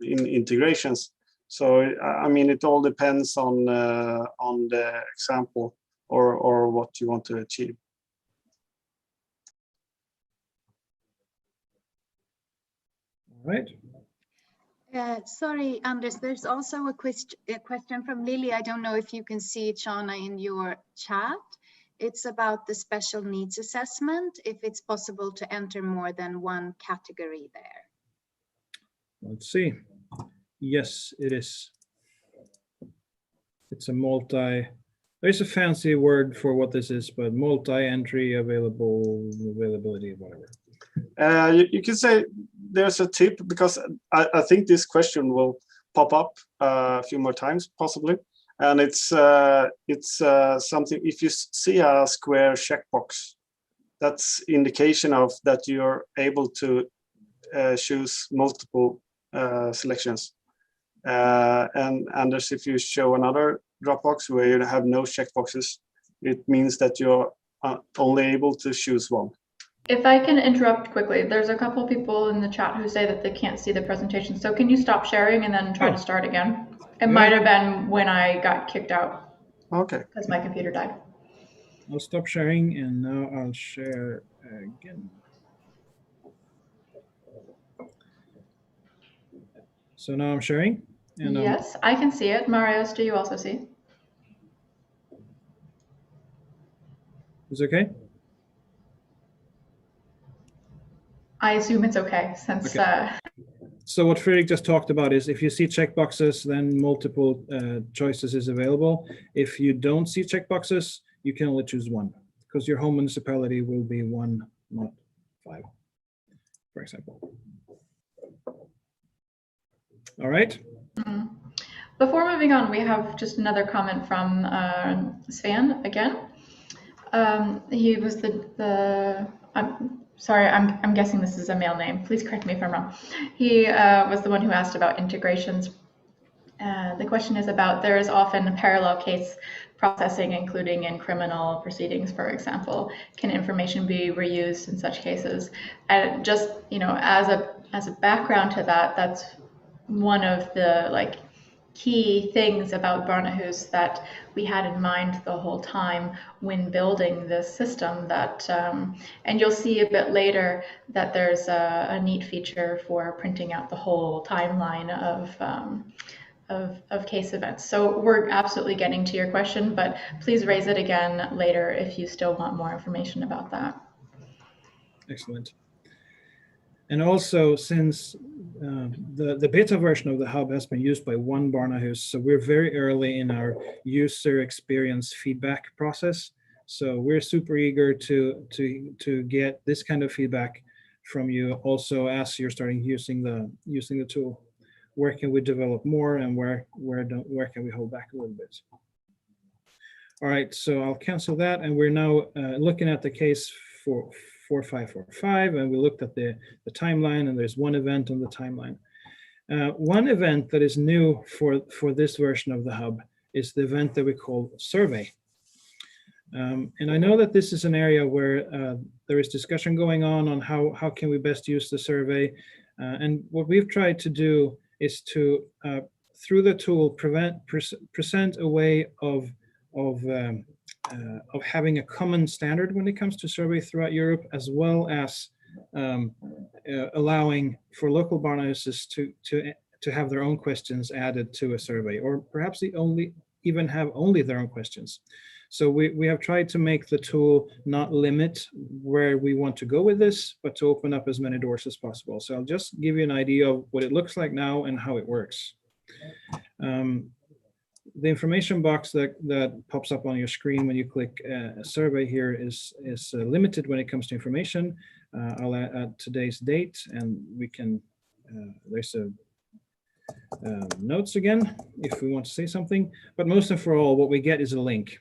integrations. So I mean, it all depends on the example or what you want to achieve. All right. Sorry, Anders, there's also a question from Lily. I don't know if you can see it, Shauna, in your chat. It's about the special needs assessment, if it's possible to enter more than one category there. Let's see. Yes, it is. It's a there's a fancy word for what this is, but multi-entry availability, whatever. You can say there's a tip, because I think this question will pop up a few more times possibly, and it's something. If you see a square checkbox, that's indication of that you're able to choose multiple selections. And Anders, if you show another Dropbox where you have no checkboxes, it means that you're only able to choose one. If I can interrupt quickly, there's a couple people in the chat who say that they can't see the presentation. So can you stop sharing and then try to start again? It might have been when I got kicked out. Okay. Because my computer died. I'll stop sharing and now I'll share again. So now I'm sharing. And yes, I can see it. Marius, do you also see? Is it okay? I assume it's okay since. Okay. So what Fredrik just talked about is if you see checkboxes, then multiple choices is available. If you don't see checkboxes, you can only choose one, because your home municipality will be 1, not 5, for example. All right. Mm-hmm. Before moving on, we have just another comment from Sven again. He was sorry, I'm guessing this is a male name. Please correct me if I'm wrong. He was the one who asked about integrations. The question is about, there is often parallel case processing, including in criminal proceedings, for example. Can information be reused in such cases? And just, as a background to that, that's one of the key things about Barnahus that we had in mind the whole time when building this system, that and you'll see a bit later that there's a neat feature for printing out the whole timeline of case events. So we're absolutely getting to your question, but please raise it again later if you still want more information about that. Excellent. And also, since the beta version of the hub has been used by one Barnahus, so we're very early in our user experience feedback process. So we're super eager to get this kind of feedback from you also as you're starting using the tool. Where can we develop more, and where can we hold back a little bit? All right, so I'll cancel that, and we're now looking at the case for 4545, and we looked at the timeline, and there's one event on the timeline. One event that is new for this version of the hub is the event that we call survey. And I know that this is an area where there is discussion going on how can we best use the survey. And what we've tried to do is to, through the tool, present a way of having a common standard when it comes to survey throughout Europe, as well as allowing for local Barnahus to have their own questions added to a survey, or perhaps even have only their own questions. So we have tried to make the tool not limit where we want to go with this, but to open up as many doors as possible. So I'll just give you an idea of what it looks like now and how it works. The information box that pops up on your screen when you click a survey here is limited when it comes to information. I'll add today's date, and we can, there's a notes again if we want to say something, but most of all, what we get is a link.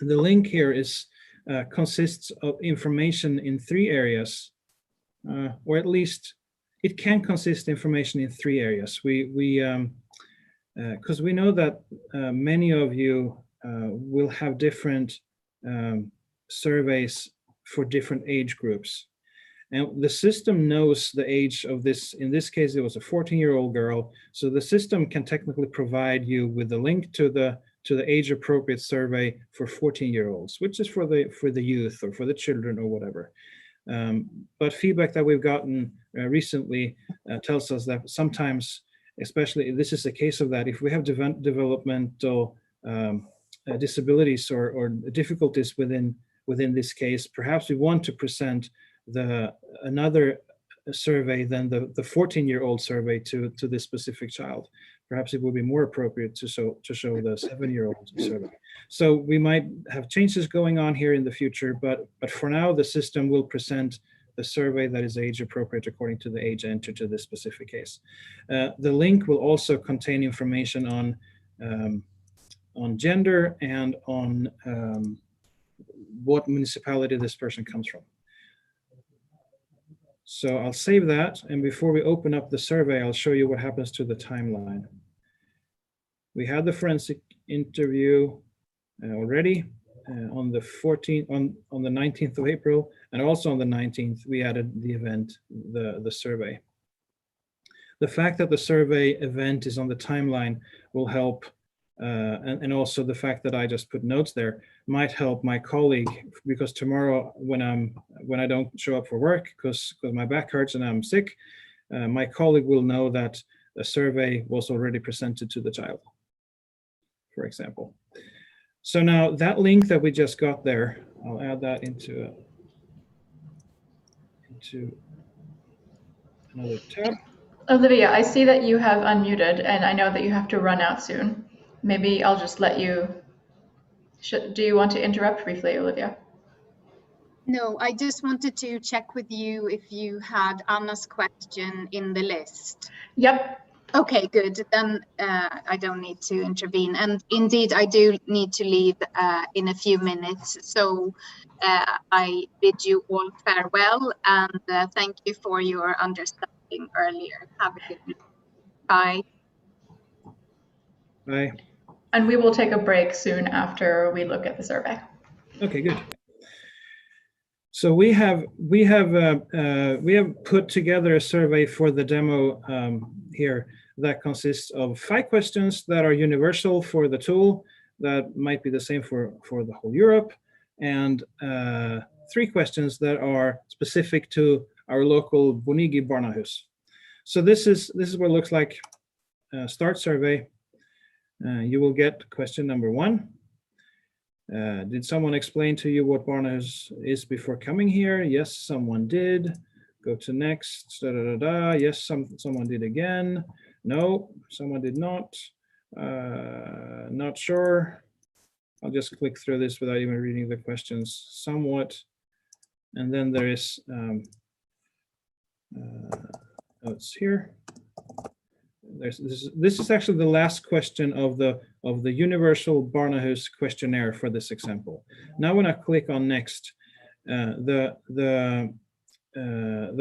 And the link here is consists of information in 3 areas, or at least it can consist information in 3 areas. Because we know that many of you will have different surveys for different age groups. And the system knows the age of this. In this case, it was a 14-year-old girl. So the system can technically provide you with a link to the age-appropriate survey for 14-year-olds, which is for the youth or for the children or whatever. But feedback that we've gotten recently tells us that sometimes, especially this is the case of that, if we have developmental disabilities or difficulties within this case, perhaps we want to present another survey than the 14-year-old survey to this specific child. Perhaps it would be more appropriate to show the 7-year-old survey. So we might have changes going on here in the future, but for now, the system will present the survey that is age appropriate according to the age entered to this specific case. The link will also contain information on gender and on what municipality this person comes from. So I'll save that, and before we open up the survey, I'll show you what happens to the timeline. We had the forensic interview already on the 14th, on the 19th of April, and also on the 19th, we added the event, the survey. The fact that the survey event is on the timeline will help, and also the fact that I just put notes there might help my colleague, because tomorrow when I don't show up for work because my back hurts and I'm sick, my colleague will know that a survey was already presented to the child, for example. So now that link that we just got there, I'll add that into another tab. Olivia, I see that you have unmuted, and I know that you have to run out soon. Maybe I'll just let you. Do you want to interrupt briefly, Olivia? No, I just wanted to check with you if you had Anna's question in the list. Yep. Okay, good. Then I don't need to intervene. And indeed, I do need to leave in a few minutes. So I bid you all farewell, and thank you for your understanding earlier. Have a good night. Bye. Bye. And we will take a break soon after we look at the survey. Okay, good. So we have put together a survey for the demo here that consists of 5 questions that are universal for the tool, that might be the same for the whole Europe, and 3 questions that are specific to our local Bonigi Barnahus. So this is what it looks like. Start survey. You will get question number 1. Did someone explain to you what Barnahus is before coming here? Yes, someone did. Go to next. Da, da, da, da. Yes, someone did again. No, someone did not. Not sure. I'll just click through this without even reading the questions somewhat. And then there is notes here. This is actually the last question of the of the Universal Barnahus questionnaire for this example. Now when I click on next, the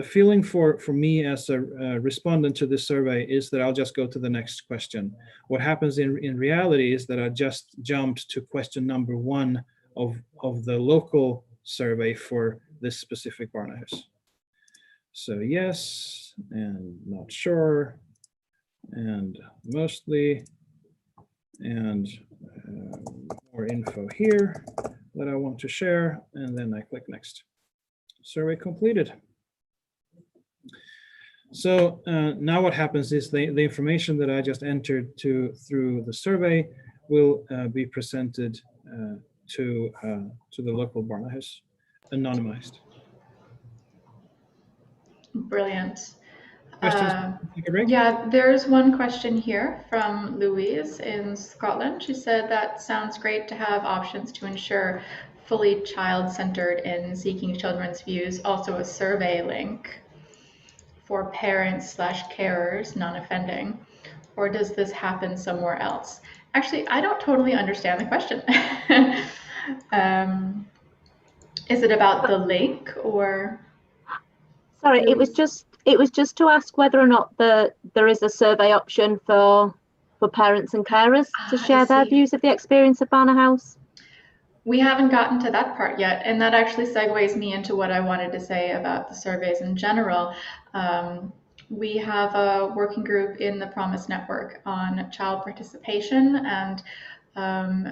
feeling for me as a respondent to this survey is that I'll just go to the next question. What happens in reality is that I just jumped to question number 1 of the local survey for this specific Barnahus. So yes, and not sure, and mostly, and more info here that I want to share, and then I click next. Survey completed. So now what happens is the information that I just entered through the survey will be presented to the local Barnahus, anonymized. Brilliant. Questions? Take a break? Yeah, there's one question here from Louise in Scotland. She said that sounds great to have options to ensure fully child-centered in seeking children's views, also a survey link for parents/carers, non-offending, or does this happen somewhere else? Actually, I don't totally understand the question. Is it about the link or? Sorry, it was just to ask whether or not there is a survey option for parents and carers to share their views of the experience of Barnahus. We haven't gotten to that part yet, and that actually segues me into what I wanted to say about the surveys in general. We have a working group in the Promise Network on child participation, and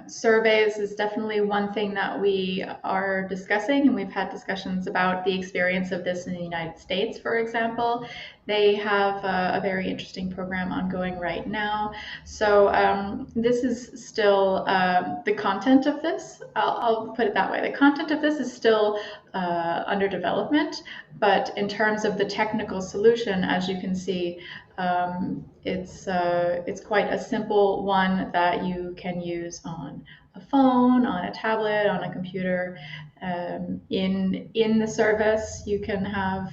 surveys is definitely one thing that we are discussing, and we've had discussions about the experience of this in the United States, for example. They have a very interesting program ongoing right now. So this is still the content of this. I'll put it that way. The content of this is still under development, but in terms of the technical solution, as you can see, it's quite a simple one that you can use on a phone, on a tablet, on a computer. In the service, you can have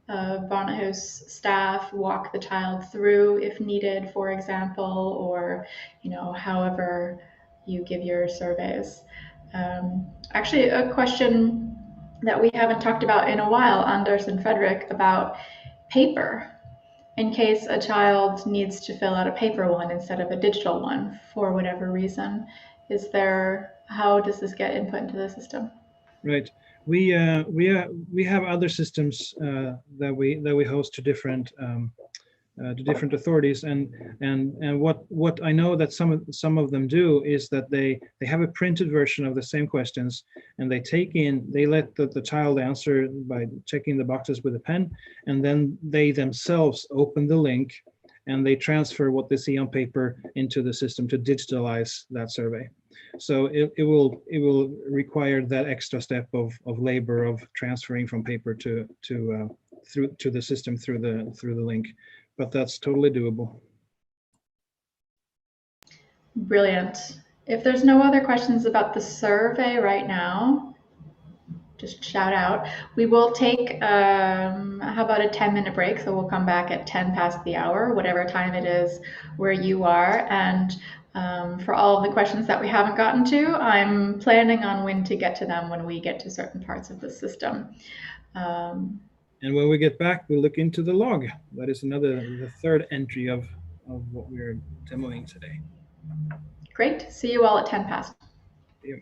Barnahus staff walk the child through if needed, for example, or however you give your surveys. Actually, a question that we haven't talked about in a while, Anders and Frederick, about paper. In case a child needs to fill out a paper one instead of a digital one for whatever reason, how does this get input into the system? Right. We have other systems that we host to different authorities, and what I know that some of them do is that they have a printed version of the same questions, and they let the child answer by checking the boxes with a pen, and then they themselves open the link and they transfer what they see on paper into the system to digitalize that survey. So it will require that extra step of labor of transferring from paper to the system through the link, but that's totally doable. Brilliant. If there's no other questions about the survey right now, just shout out. We will take how about a 10-minute break, so we'll come back at 10 past the hour, whatever time it is where you are, and for all of the questions that we haven't gotten to, I'm planning on when to get to them when we get to certain parts of the system. And when we get back, we'll look into the log. That is the third entry of what we're demoing today. Great. See you all at 10 past. Yeah.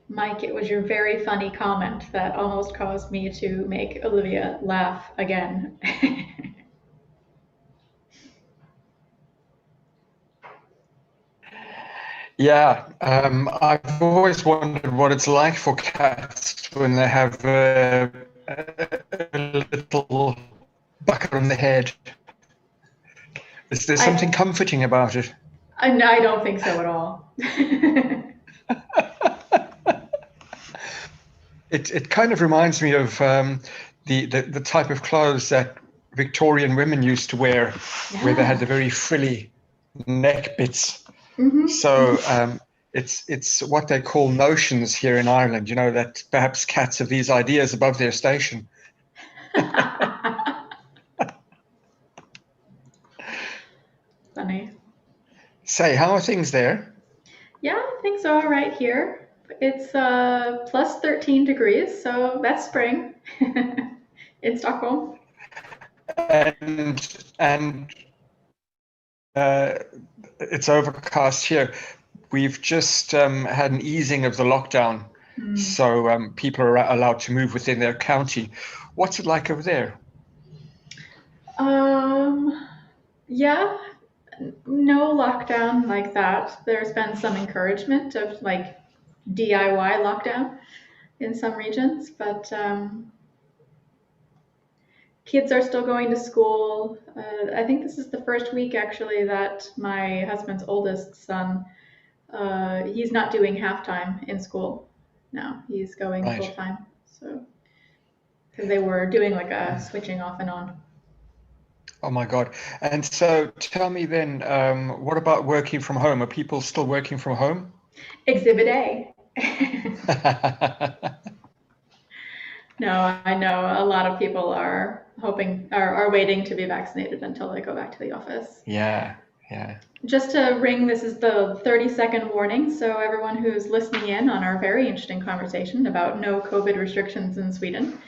Mike, it was your very funny comment that almost caused me to make Olivia laugh again. Yeah, I've always wondered what it's like for cats when they have a little bucket on the head. Is there something comforting about it? I don't think so at all. It kind of reminds me of the type of clothes that Victorian women used to wear, where they had the very frilly neck bits. Mm-hmm. So it's what they call notions here in Ireland, you know, that perhaps cats have these ideas above their station. Funny. Say, how are things there? Yeah, things are all right here. It's plus 13 degrees, so that's spring in Stockholm. And it's overcast here. We've just had an easing of the lockdown, so people are allowed to move within their county. What's it like over there? Yeah, no lockdown like that. There's been some encouragement of like DIY lockdown in some regions, but kids are still going to school. I think this is the first week actually that my husband's oldest son, he's not doing half-time in school now. He's going full-time. So, because they were doing like a switching off and on. Oh my God. And so tell me then, what about working from home? Are people still working from home? Exhibit A. No, I know a lot of people are waiting to be vaccinated until they go back to the office. Yeah. Just to ring, this is the 30-second warning. So everyone who's listening in on our very interesting conversation about no COVID restrictions in Sweden,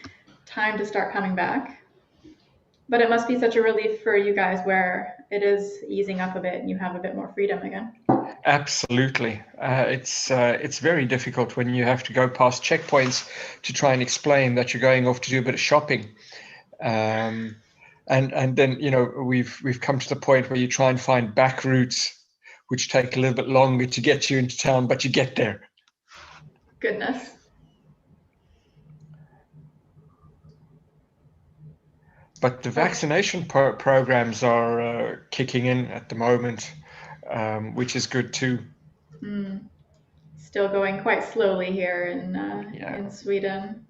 time to start coming back. But it must be such a relief for you guys where it is easing up a bit and you have a bit more freedom again. Absolutely. It's very difficult when you have to go past checkpoints to try and explain that you're going off to do a bit of shopping. And then, you know, we've come to the point where you try and find back routes which take a little bit longer to get you into town, but you get there. Goodness. But the vaccination programs are kicking in at the moment, which is good too. Still going quite slowly here in Sweden.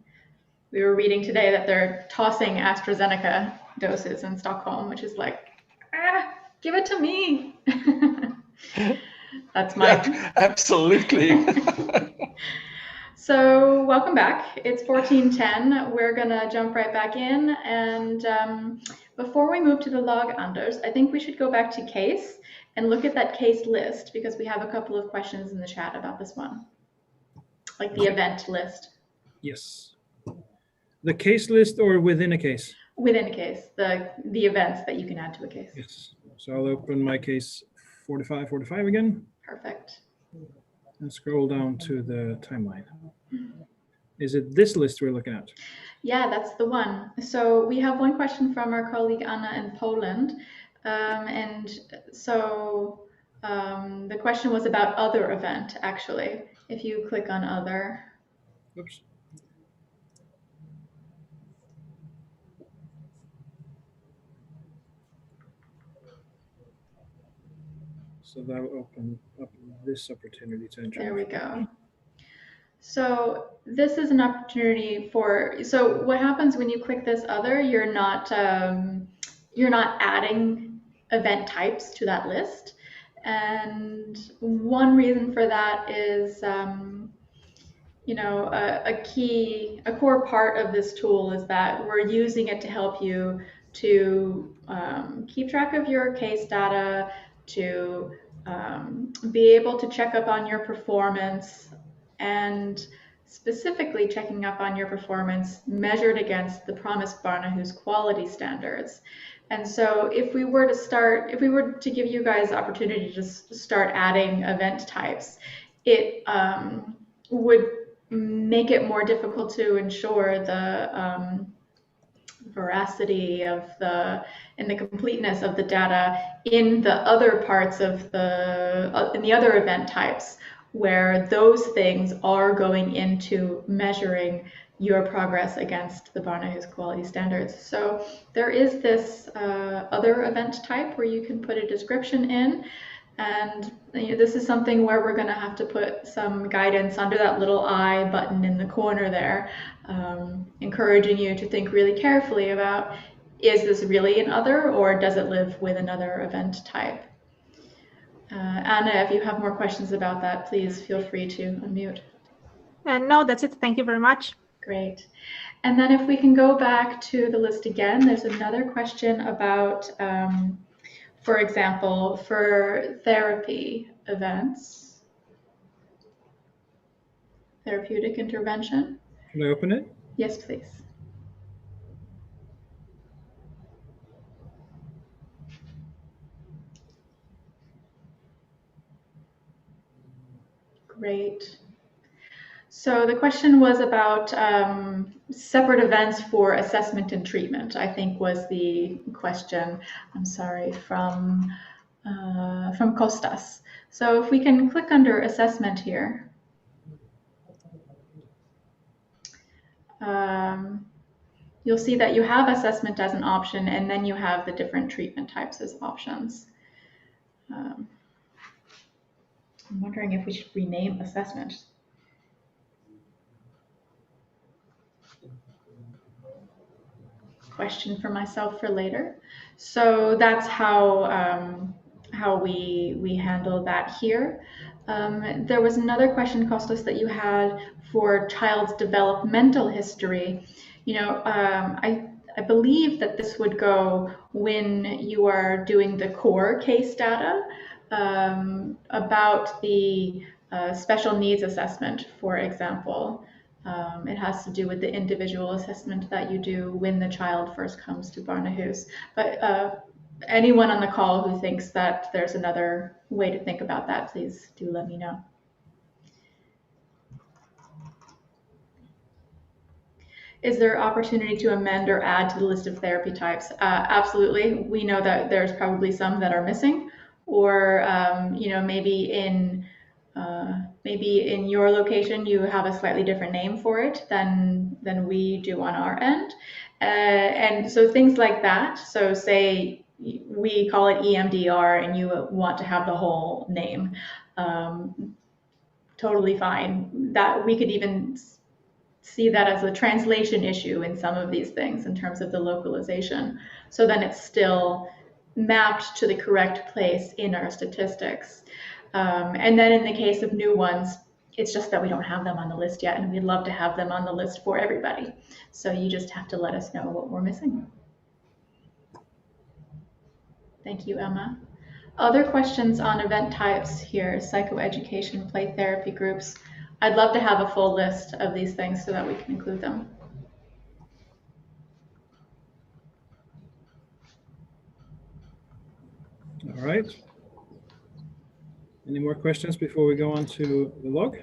We were reading today that they're tossing AstraZeneca doses in Stockholm, which is like, give it to me. That's my... Yeah, absolutely. So welcome back. It's 14:10. We're gonna jump right back in. And before we move to the log, Anders, I think we should go back to case and look at that case list because we have a couple of questions in the chat about this one, like the event list. Yes. The case list or within a case? Within a case, the events that you can add to a case. Yes. So I'll open my case 45 again. Perfect. And scroll down to the timeline. Is it this list we're looking at? Yeah, that's the one. So we have one question from our colleague Anna in Poland. And so the question was about other event, actually. If you click on other. Oops. So that will open up this opportunity to enter. There we go. So this is an opportunity for, so what happens when you click this other, you're not adding event types to that list. And one reason for that is, you know, a core part of this tool is that we're using it to help you to keep track of your case data, to be able to check up on your performance, and specifically checking up on your performance measured against the Promise Barnahus quality standards. And so if we were to give you guys the opportunity to just start adding event types, it would make it more difficult to ensure the veracity of and the completeness of the data in the other parts of in the other event types, where those things are going into measuring your progress against the Barnahus quality standards. So there is this other event type where you can put a description in, and this is something where we're going to have to put some guidance under that little I button in the corner there, encouraging you to think really carefully about, is this really an other, or does it live with another event type? Anna, if you have more questions about that, please feel free to unmute. No, that's it. Thank you very much. Great. And then if we can go back to the list again, there's another question about, for example, for therapy events, therapeutic intervention. Can I open it? Yes, please. Great. So the question was about separate events for assessment and treatment, I think was the question, I'm sorry, from Kostas. So if we can click under assessment here. You'll see that you have assessment as an option, and then you have the different treatment types as options. I'm wondering if we should rename assessment. Question for myself for later. So that's how we handle that here. There was another question, Kostas, that you had for child's developmental history. I believe that this would go when you are doing the core case data about the special needs assessment, for example. It has to do with the individual assessment that you do when the child first comes to Barnahus. But anyone on the call who thinks that there's another way to think about that, please do let me know. Is there opportunity to amend or add to the list of therapy types? Absolutely. We know that there's probably some that are missing, or maybe in your location you have a slightly different name for it than we do on our end, and so things like that. So say we call it EMDR and you want to have the whole name, totally fine. That we could even see that as a translation issue in some of these things in terms of the localization. So then it's still mapped to the correct place in our statistics. And then in the case of new ones, it's just that we don't have them on the list yet, and we'd love to have them on the list for everybody. So you just have to let us know what we're missing. Thank you, Emma. Other questions on event types here, psychoeducation, play therapy groups. I'd love to have a full list of these things so that we can include them. All right. Any more questions before we go on to the log?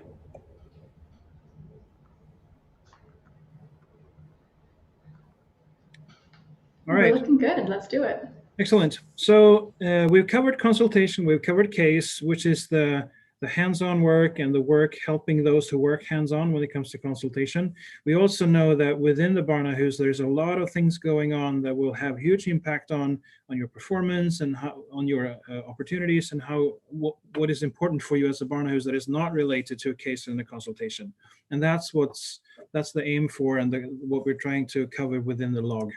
All right. We're looking good. Let's do it. Excellent. So we've covered consultation, we've covered case, which is the hands-on work and the work helping those who work hands-on when it comes to consultation. We also know that within the Barnahus, there's a lot of things going on that will have huge impact on your performance and on your opportunities, and what is important for you as a Barnahus that is not related to a case and a consultation. And that's the aim for, and what we're trying to cover within the log.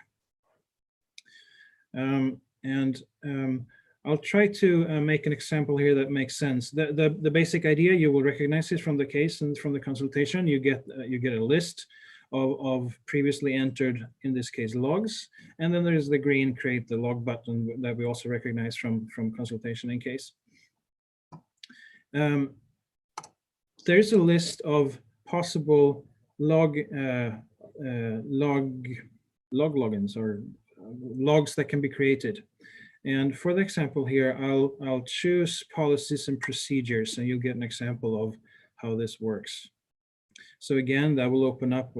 I'll try to make an example here that makes sense. The basic idea, you will recognize it from the case and from the consultation. You get a list of previously entered, in this case, logs, and then there's the green create the log button that we also recognize from consultation and case. There's a list of possible logins or logs that can be created. And for the example here, I'll choose policies and procedures, and you'll get an example of how this works. So again, that will open up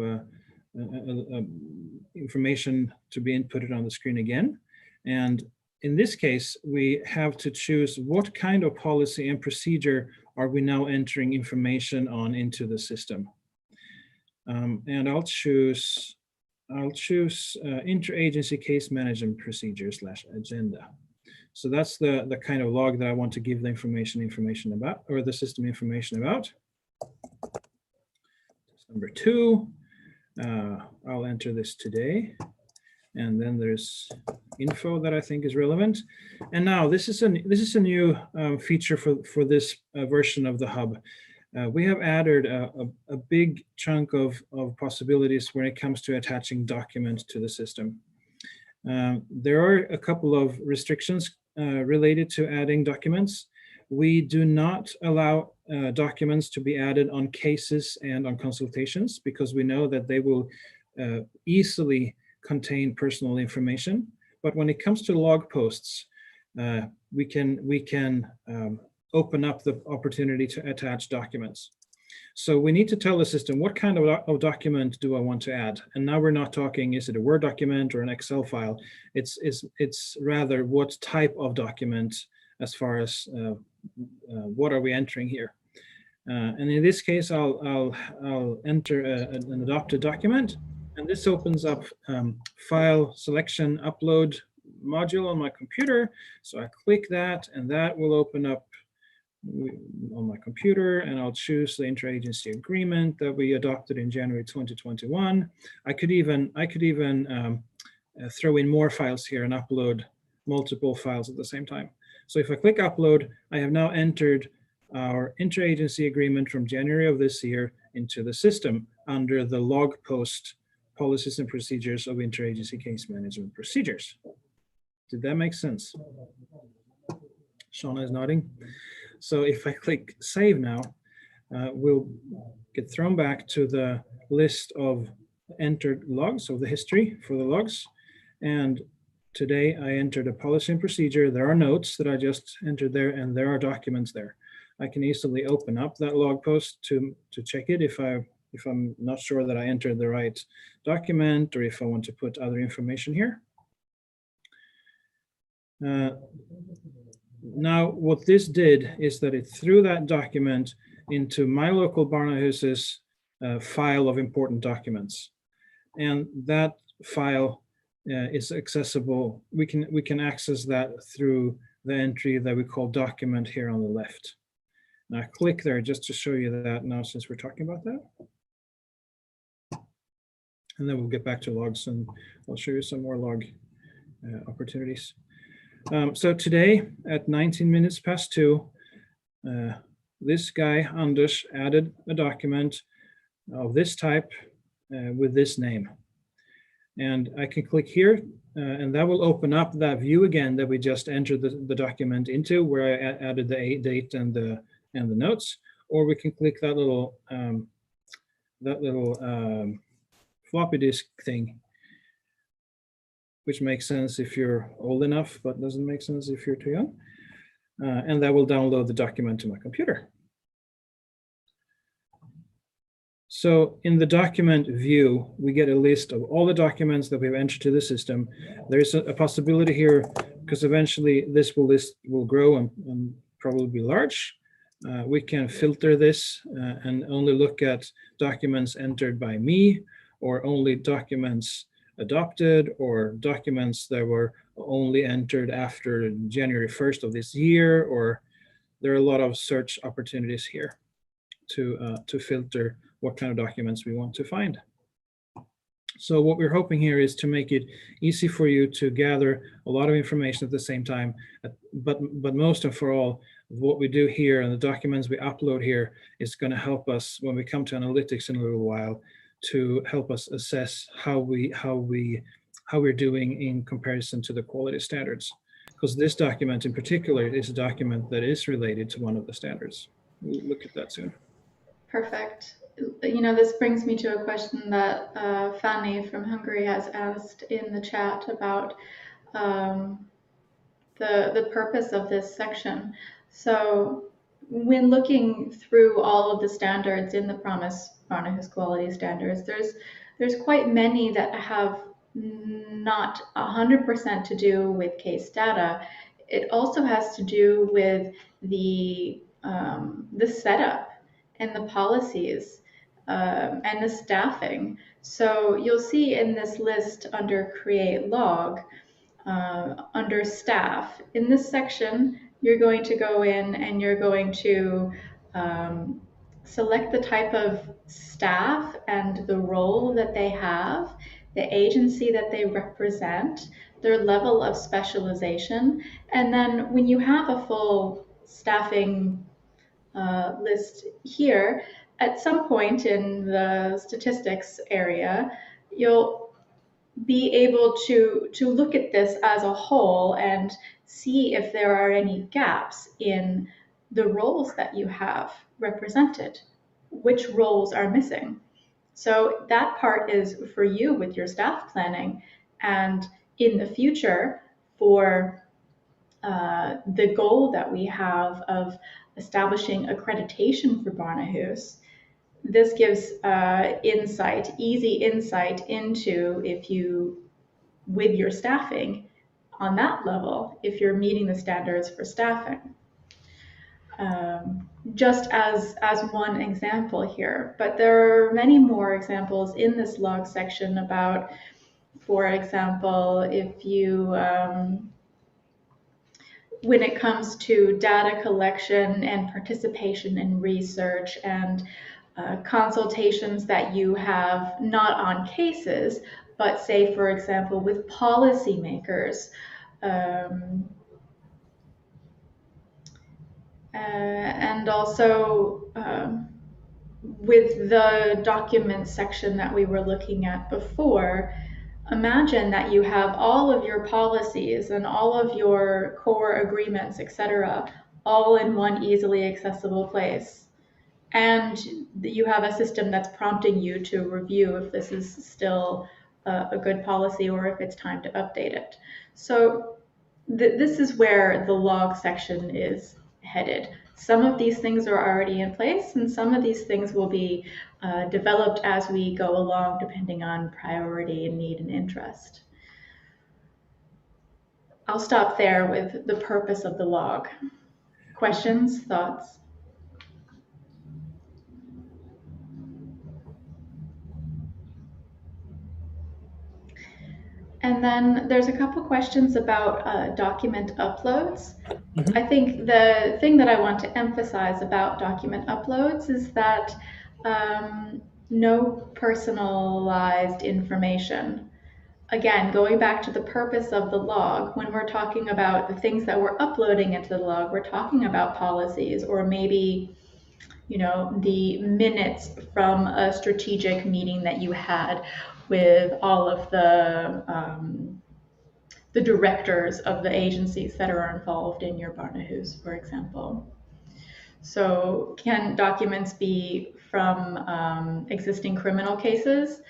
information to be inputted on the screen again. And in this case, we have to choose what kind of policy and procedure are we now entering information on into the system. And I'll choose interagency case management procedure / agenda. So that's the kind of log that I want to give the information about, or the system information about. Number 2, I'll enter this today. And then there's info that I think is relevant. And now this is a new feature for this version of the hub. We have added a big chunk of possibilities when it comes to attaching documents to the system. There are a couple of restrictions related to adding documents. We do not allow documents to be added on cases and on consultations because we know that they will easily contain personal information. But when it comes to log posts, we can open up the opportunity to attach documents. So we need to tell the system what kind of document do I want to add. And now we're not talking, is it a Word document or an Excel file? It's rather what type of document as far as what are we entering here. And in this case, I'll enter an adopted document. And this opens up file selection upload module on my computer. So I click that, and that will open up on my computer, and I'll choose the interagency agreement that we adopted in January 2021. I could even throw in more files here and upload multiple files at the same time. So if I click upload, I have now entered our interagency agreement from January of this year into the system under the log post policies and procedures of interagency case management procedures. Did that make sense? Shauna is nodding. So if I click save now, we'll get thrown back to the list of entered logs, so the history for the logs. And today I entered a policy and procedure. There are notes that I just entered there, and there are documents there. I can easily open up that log post to check it if I'm not sure that I entered the right document, or if I want to put other information here. Now, what this did is that it threw that document into my local Barnahus's file of important documents. And that file is accessible. We can access that through the entry that we call document here on the left. Now click there just to show you that now, since we're talking about that. And then we'll get back to logs, and I'll show you some more log opportunities. So today at 19 minutes past 2, this guy, Anders, added a document of this type with this name. And I can click here, and that will open up that view again that we just entered the document into, where I added the date and the notes. Or we can click that little floppy disk thing, which makes sense if you're old enough, but doesn't make sense if you're too young. And that will download the document to my computer. So in the document view, we get a list of all the documents that we've entered to the system. There's a possibility here, because eventually this list will grow and probably be large. We can filter this and only look at documents entered by me, or only documents adopted, or documents that were only entered after January 1st of this year, or there are a lot of search opportunities here to filter what kind of documents we want to find. So what we're hoping here is to make it easy for you to gather a lot of information at the same time, but most of all, what we do here and the documents we upload here is going to help us when we come to analytics in a little while, to help us assess how we're doing in comparison to the quality standards. Because this document in particular is a document that is related to one of the standards. We'll look at that soon. Perfect. You know, this brings me to a question that Fanny from Hungary has asked in the chat about the purpose of this section. So when looking through all of the standards in the Promise Barnahus quality standards. There's quite many that have not 100% to do with case data. It also has to do with the setup and the policies and the staffing. So you'll see in this list under create log, under staff, in this section, you're going to go in and you're going to select the type of staff and the role that they have, the agency that they represent, their level of specialization. And then when you have a full staffing list here, at some point in the statistics area, you'll be able to look at this as a whole and see if there are any gaps in the roles that you have represented, which roles are missing. So that part is for you with your staff planning, and in the future for the goal that we have of establishing accreditation for Barnahus. This gives easy insight into if you, with your staffing on that level, if you're meeting the standards for staffing. Just as one example here, but there are many more examples in this log section about, for example, if you, when it comes to data collection and participation in research and consultations that you have not on cases, but say, for example, with policymakers, and also with the document section that we were looking at before. Imagine that you have all of your policies and all of your core agreements, etc., all in one easily accessible place. And you have a system that's prompting you to review if this is still a good policy or if it's time to update it. So this is where the log section is headed. Some of these things are already in place, and some of these things will be developed as we go along, depending on priority and need and interest. I'll stop there with the purpose of the log. Questions, thoughts? And then there's a couple questions about document uploads. Mm-hmm. I think the thing that I want to emphasize about document uploads is that no personalized information. Again, going back to the purpose of the log, when we're talking about the things that we're uploading into the log, we're talking about policies or maybe, you know, the minutes from a strategic meeting that you had with all of the directors of the agencies that are involved in your Barnahus, for example. So can documents be from existing criminal cases?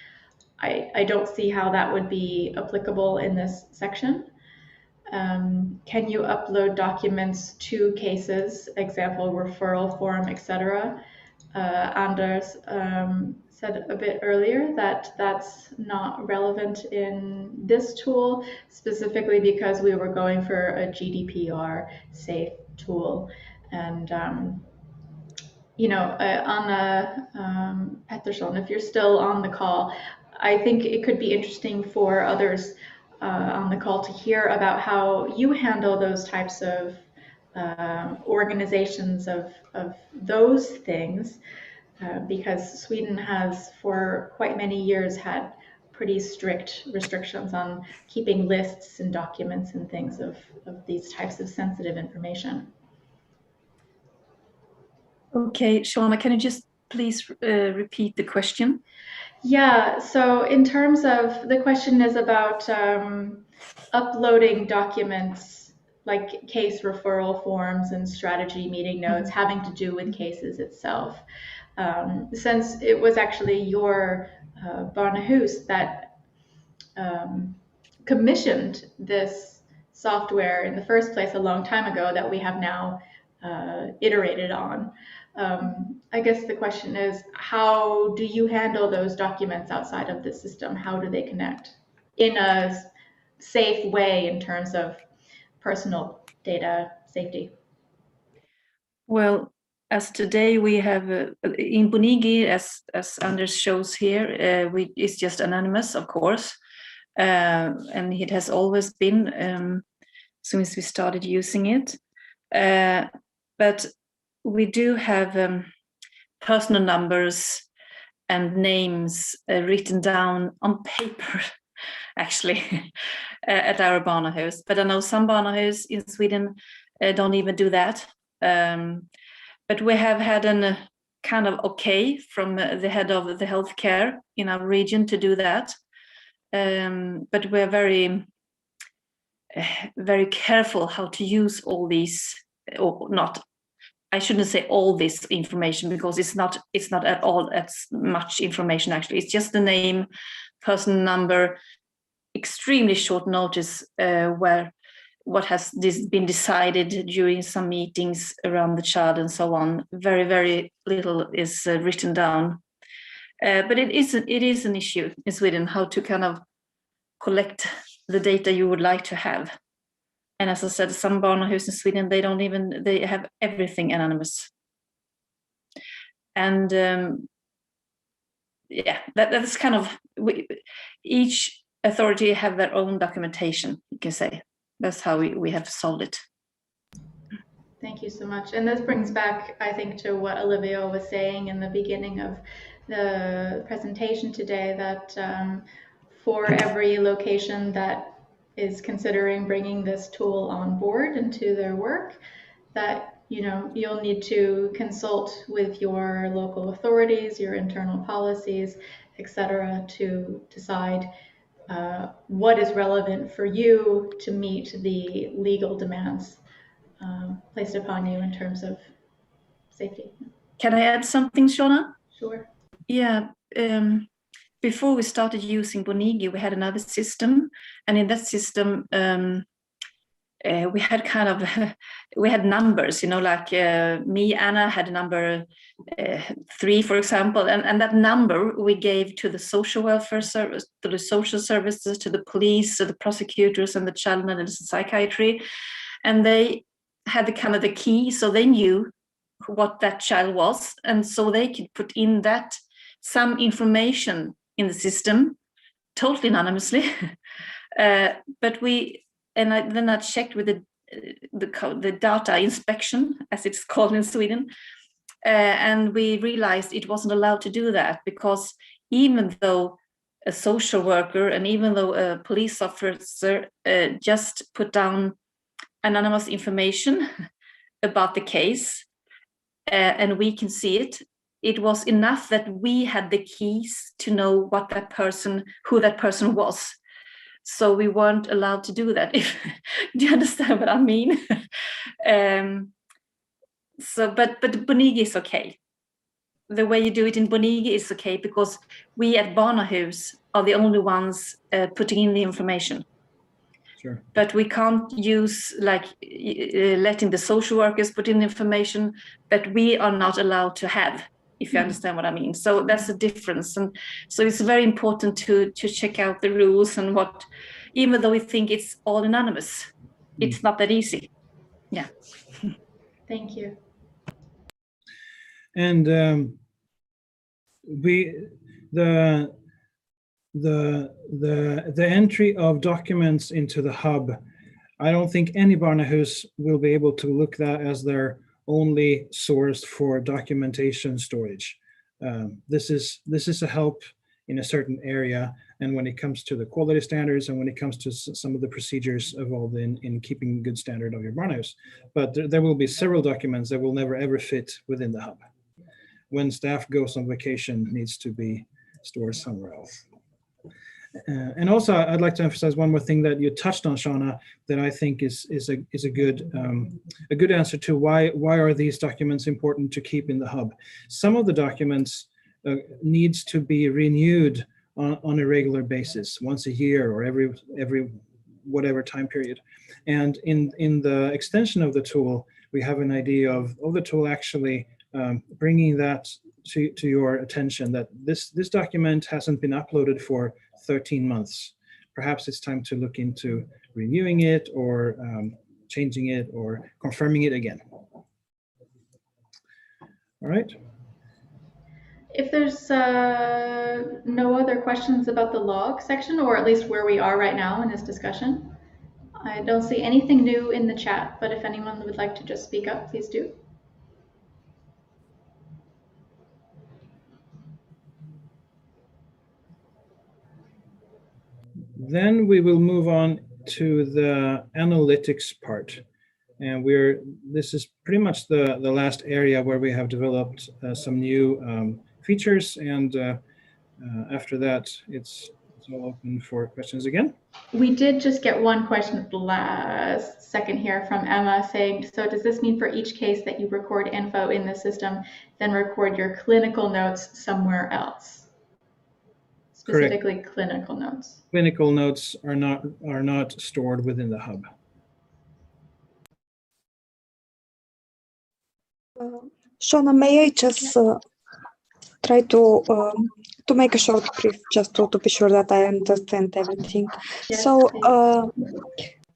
I don't see how that would be applicable in this section. Can you upload documents to cases, example, referral form, etc.? Anders said a bit earlier that that's not relevant in this tool, specifically because we were going for a GDPR safe tool. And, you know, Anna Pettersson, if you're still on the call, I think it could be interesting for others on the call to hear about how you handle those types of organizations of those things, because Sweden has for quite many years had pretty strict restrictions on keeping lists and documents and things of these types of sensitive information. Okay, Shauna, can you just please repeat the question? Yeah, so in terms of, the question is about uploading documents like case referral forms and strategy meeting notes having to do with cases itself. Since it was actually your Barnahus that commissioned this software in the first place a long time ago that we have now iterated on. I guess the question is, how do you handle those documents outside of the system? How do they connect in a safe way in terms of personal data safety? Well, as today we have in Bonigi, as Anders shows here, it's just anonymous, of course, and it has always been since we started using it. But we do have personal numbers and names written down on paper, actually, at our barnahus. But I know some barnahus in Sweden don't even do that. But we have had a kind of okay from the head of the healthcare in our region to do that. But we're very, very careful how to use all these, or not. I shouldn't say all this information, because it's not at all as much information actually. It's just the name, person number, extremely short notice where what has been decided during some meetings around the child and so on. Very, very little is written down. But it is an issue in Sweden, how to kind of collect the data you would like to have. And as I said, some barnahus in Sweden, they have everything anonymous. And yeah, that's kind of, each authority have their own documentation, you can say. That's how we have solved it. Thank you so much. And this brings back, I think, to what Olivia was saying in the beginning of the presentation today, that for every location that is considering bringing this tool on board into their work, that you'll need to consult with your local authorities, your internal policies, etc., to decide what is relevant for you to meet the legal demands placed upon you in terms of safety. Can I add something, Shona? Sure. Yeah. Before we started using Bonigi, we had another system, and in that system we had we had numbers, like me, Anna, had number 3, for example, and that number we gave to the social welfare service, to the social services, to the police, to the prosecutors, and the child and psychiatry, and they had the key, so they knew what that child was, and so they could put in that some information in the system, totally anonymously. But then I checked with the data inspection, as it's called in Sweden, and we realized it wasn't allowed to do that, because even though a social worker and even though a police officer just put down anonymous information about the case, and we can see it, it was enough that we had the keys to know who that person was. So we weren't allowed to do that. Do you understand what I mean? But Bonigi is okay. The way you do it in Bonigi is okay, because we at Barnahus are the only ones putting in the information. Sure. But we can't use letting the social workers put in information that we are not allowed to have, if you understand what I mean. So that's the difference. And so it's very important to check out the rules and even though we think it's all anonymous, it's not that easy. Yeah. Thank you. And the entry of documents into the hub, I don't think any barnahus will be able to look that as their only source for documentation storage. This is a help in a certain area, and when it comes to the quality standards and when it comes to some of the procedures involved in keeping good standard of your barnahus. But there will be several documents that will never ever fit within the hub. When staff goes on vacation, needs to be stored somewhere else. And also, I'd like to emphasize one more thing that you touched on, Shauna, that I think is a good answer to why are these documents important to keep in the hub. Some of the documents needs to be renewed on a regular basis, once a year or every whatever time period. And in the extension of the tool, we have an idea of the tool actually bringing that to your attention, that this document hasn't been uploaded for 13 months. Perhaps it's time to look into reviewing it or changing it or confirming it again. All right. If there's no other questions about the log section, or at least where we are right now in this discussion, I don't see anything new in the chat, but if anyone would like to just speak up, please do. Then we will move on to the analytics part. And this is pretty much the last area where we have developed some new features. And after that, it's all open for questions again. We did just get one question at the last second here from Emma saying, so does this mean for each case that you record info in the system, then record your clinical notes somewhere else? Specifically, correct. Clinical notes. Clinical notes are not stored within the hub. Shona, may I just try to make a short brief, just to be sure that I understand everything. Yes, so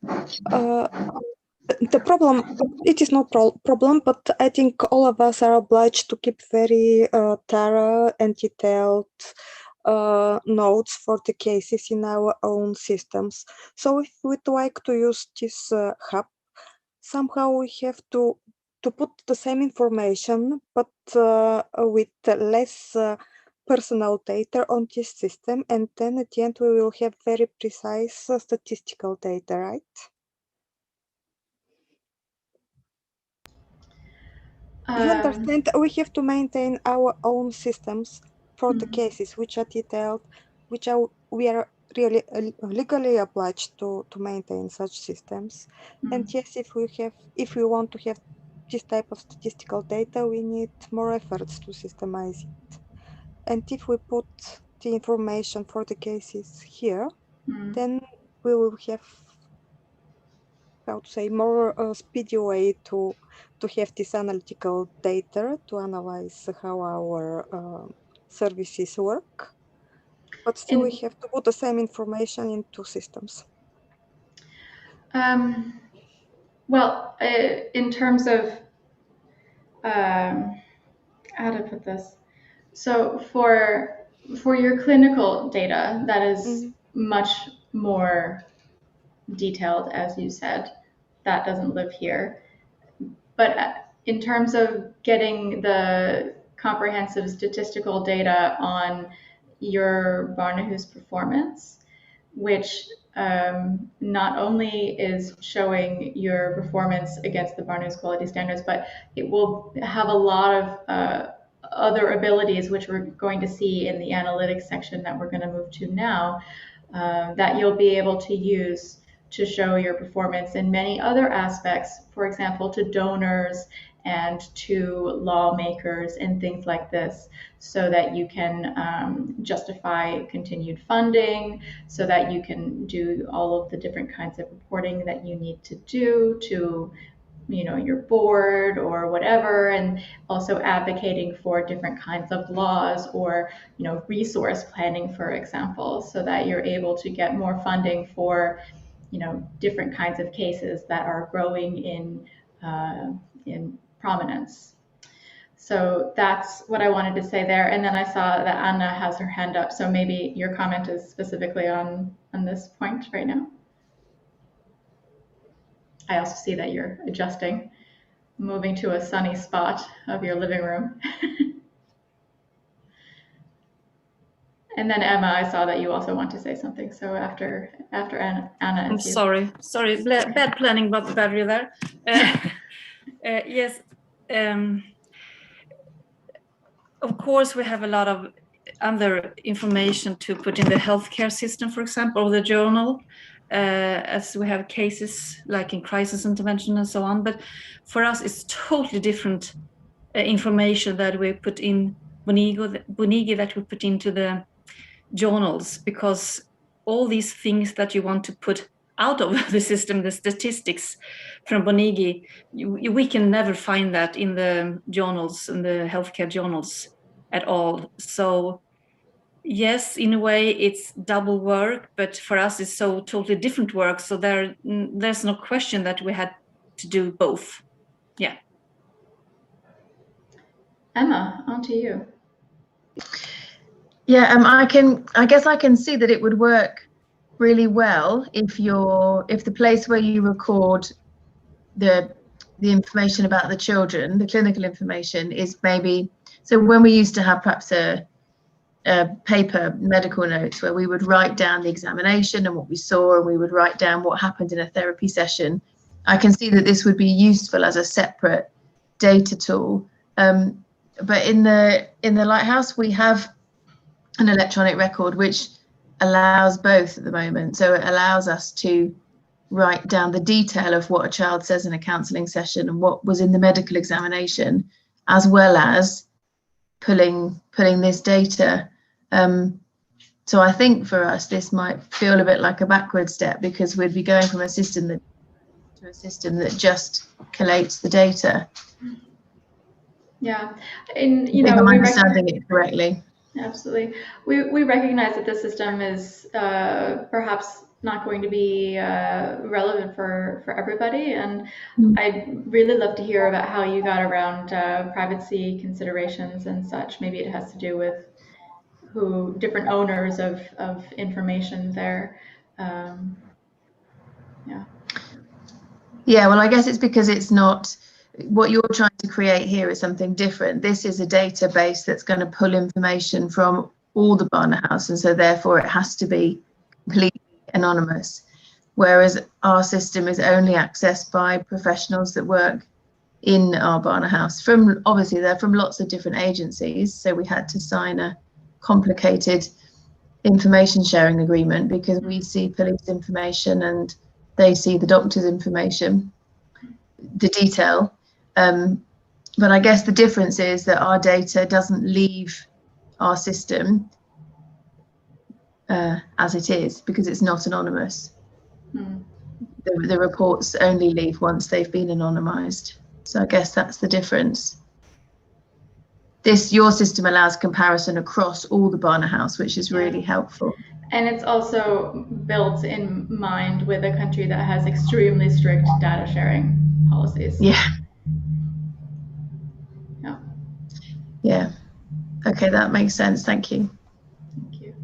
the problem, it is no problem, but I think all of us are obliged to keep very thorough and detailed notes for the cases in our own systems. So if we'd like to use this hub, somehow we have to put the same information, but with less personal data on this system, and then at the end we will have very precise statistical data, right? You understand? We have to maintain our own systems for the cases which are detailed, we are really legally obliged to maintain such systems. And yes, if we want to have this type of statistical data, we need more efforts to systemize it. And if we put the information for the cases here, then we will have, how to say, more speedy way to have this analytical data to analyze how our services work. But still, we have to put the same information into systems. Well, in terms of how to put this, so for your clinical data, that is much more detailed, as you said. That doesn't live here. But in terms of getting the comprehensive statistical data on your Barnahus performance, which not only is showing your performance against the Barnahus quality standards, but it will have a lot of other abilities, which we're going to see in the analytics section that we're going to move to now, that you'll be able to use to show your performance in many other aspects, for example, to donors and to lawmakers and things like this, so that you can justify continued funding, so that you can do all of the different kinds of reporting that you need to do to, you know, your board or whatever, and also advocating for different kinds of laws or, you know, resource planning, for example, so that you're able to get more funding for, you know, different kinds of cases that are growing in prominence. So that's what I wanted to say there. And then I saw that Anna has her hand up. So maybe your comment is specifically on this point right now. I also see that you're adjusting, moving to a sunny spot of your living room. And then Emma, I saw that you also want to say something. So after Anna. I'm sorry, bad planning about the battery there. Yes, of course we have a lot of other information to put in the healthcare system, for example, or the journal, as we have cases like in crisis intervention and so on. But for us, it's totally different information that we put in Bonigo that we put into the journals, because all these things that you want to put out of the system, the statistics from Bonigi, we can never find that in the journals, in the healthcare journals at all. So yes, in a way it's double work, but for us it's so totally different work. So there's no question that we had to do both. Yeah. Emma, on to you. Yeah, I guess I can see that it would work really well if the place where you record the information about the children, the clinical information, is maybe, so when we used to have perhaps a paper medical notes where we would write down the examination and what we saw, and we would write down what happened in a therapy session. I can see that this would be useful as a separate data tool. But in the Lighthouse, we have an electronic record which allows both at the moment. So it allows us to write down the detail of what a child says in a counselling session and what was in the medical examination, as well as pulling this data. So I think for us this might feel a bit like a backward step, because we'd be going from a system that just collates the data. Yeah, and I think I'm understanding it correctly. Absolutely. We recognize that the system is perhaps not going to be relevant for everybody, and I'd really love to hear about how you got around privacy considerations and such. Maybe it has to do with who different owners of information there. Yeah, well, I guess it's because it's not what you're trying to create here is something different. This is a database that's going to pull information from all the Barnhouse, and so therefore it has to be completely anonymous. Whereas our system is only accessed by professionals that work in our Barnhouse. Obviously they're from lots of different agencies, so we had to sign a complicated information sharing agreement because we see police information and they see the doctor's information, the detail. But I guess the difference is that our data doesn't leave our system as it is, because it's not anonymous. The reports only leave once they've been anonymized. So I guess that's the difference. Your system allows comparison across all the Barnhouse, which is really helpful. And it's also built in mind with a country that has extremely strict data sharing policies. Yeah. Yeah. Okay, that makes sense. Thank you. Thank you.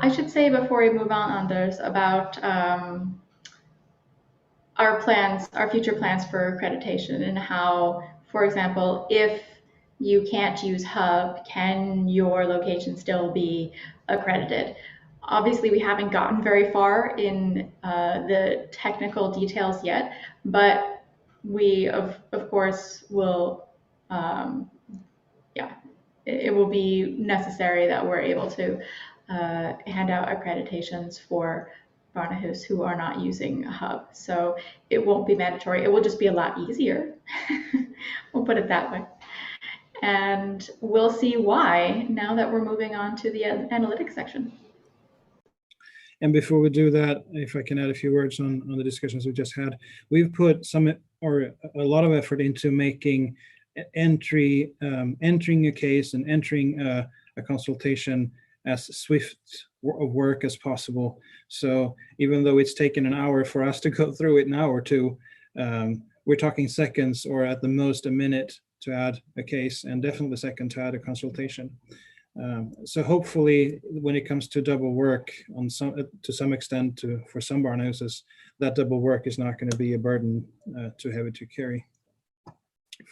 I should say before we move on, Anders, about our future plans for accreditation, and how, for example, if you can't use Hub, can your location still be accredited? Obviously, we haven't gotten very far in the technical details yet, but we of course will, it will be necessary that we're able to hand out accreditations for Barnahus who are not using a Hub. So it won't be mandatory. It will just be a lot easier. We'll put it that way. And we'll see why now that we're moving on to the analytics section. And before we do that, if I can add a few words on the discussions we just had, we've put a lot of effort into making entering a case and entering a consultation as swift of work as possible. So even though it's taken an hour for us to go through it now or two, we're talking seconds or at the most a minute to add a case, and definitely a second to add a consultation. So hopefully when it comes to double work to some extent for some Barnhouses, that double work is not going to be a burden too heavy to carry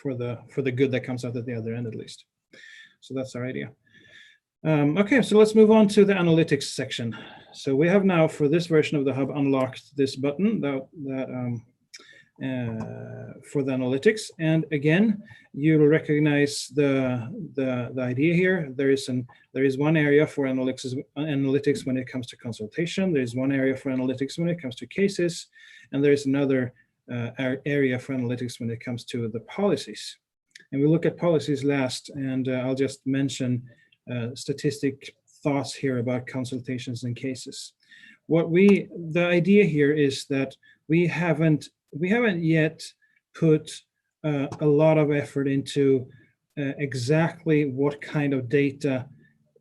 for the good that comes out at the other end, at least. So that's our idea. Okay, so let's move on to the analytics section. So we have now, for this version of the Hub, unlocked this button for the analytics. And again, you'll recognize the idea here. There is one area for analytics when it comes to consultation. There is one area for analytics when it comes to cases, and there is another area for analytics when it comes to the policies. And we'll look at policies last, and I'll just mention statistic thoughts here about consultations and cases. The idea here is that we haven't yet put a lot of effort into exactly what kind of data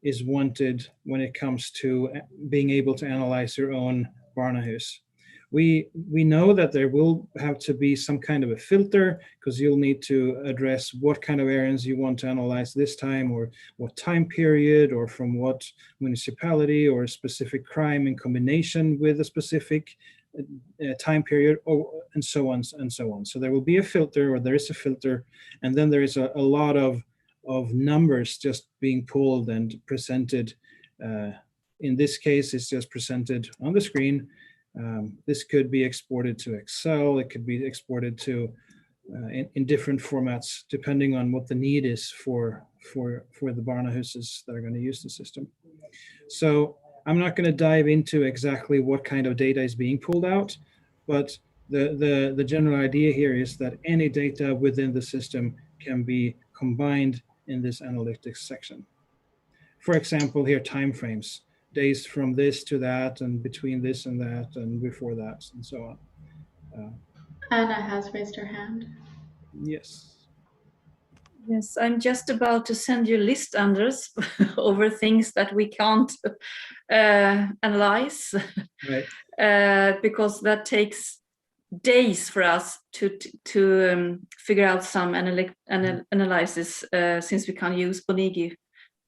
is wanted when it comes to being able to analyze your own Barnahus. We know that there will have to be some kind of a filter, because you'll need to address what kind of areas you want to analyze this time, or what time period, or from what municipality, or a specific crime in combination with a specific time period, and so on and so on. So there will be a filter, or there is a filter, and then there is a lot of numbers just being pulled and presented. In this case, it's just presented on the screen. This could be exported to Excel. It could be exported to in different formats, depending on what the need is for the Barnahuses that are going to use the system. So I'm not going to dive into exactly what kind of data is being pulled out, but the general idea here is that any data within the system can be combined in this analytics section. For example, here, timeframes, days from this to that, and between this and that, and before that, and so on. Anna has raised her hand. Yes. Yes, I'm just about to send you a list, Anders, over things that we can't analyze, right. Because that takes days for us to figure out some analysis, since we can't use Bonigi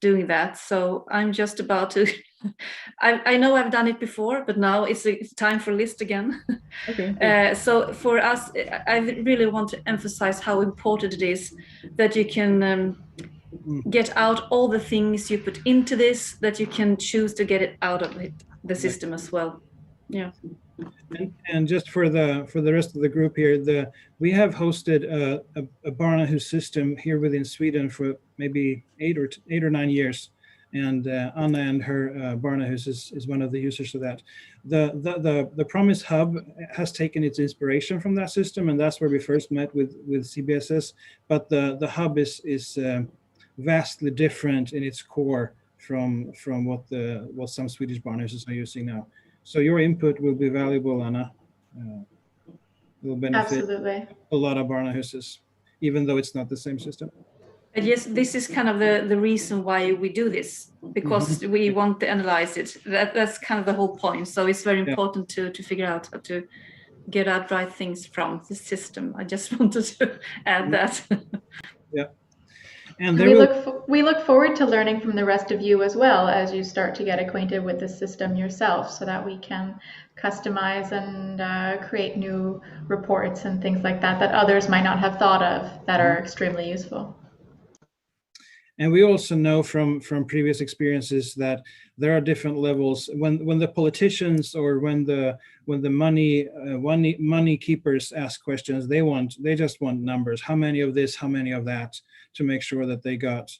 doing that. So I'm just about to, I know I've done it before, but now it's time for list again. Okay. So for us, I really want to emphasize how important it is that you can get out all the things you put into this, that you can choose to get it out of the system as well. Yeah. And just for the rest of the group here, we have hosted a Barnahus system here within Sweden for maybe 8 or 9 years, and Anna and her Barnahus is one of the users of that. The Promise Hub has taken its inspiration from that system, and that's where we first met with CBSS. But the hub is vastly different in its core from what some Swedish Barnahuses are using now. So your input will be valuable, Anna. Will benefit Absolutely. A lot of Barnahuses, even though it's not the same system. And yes, this is kind of the reason why we do this, because we want to analyze it. That's kind of the whole point. So it's very important to figure out how to get out right things from the system. I just wanted to add that. Yeah. And we look forward to learning from the rest of you as well, as you start to get acquainted with the system yourself, so that we can customize and create new reports and things like that others might not have thought of, that are extremely useful. And we also know from previous experiences that there are different levels. When the politicians, or when the money keepers ask questions, they just want numbers. How many of this? How many of that? To make sure that they got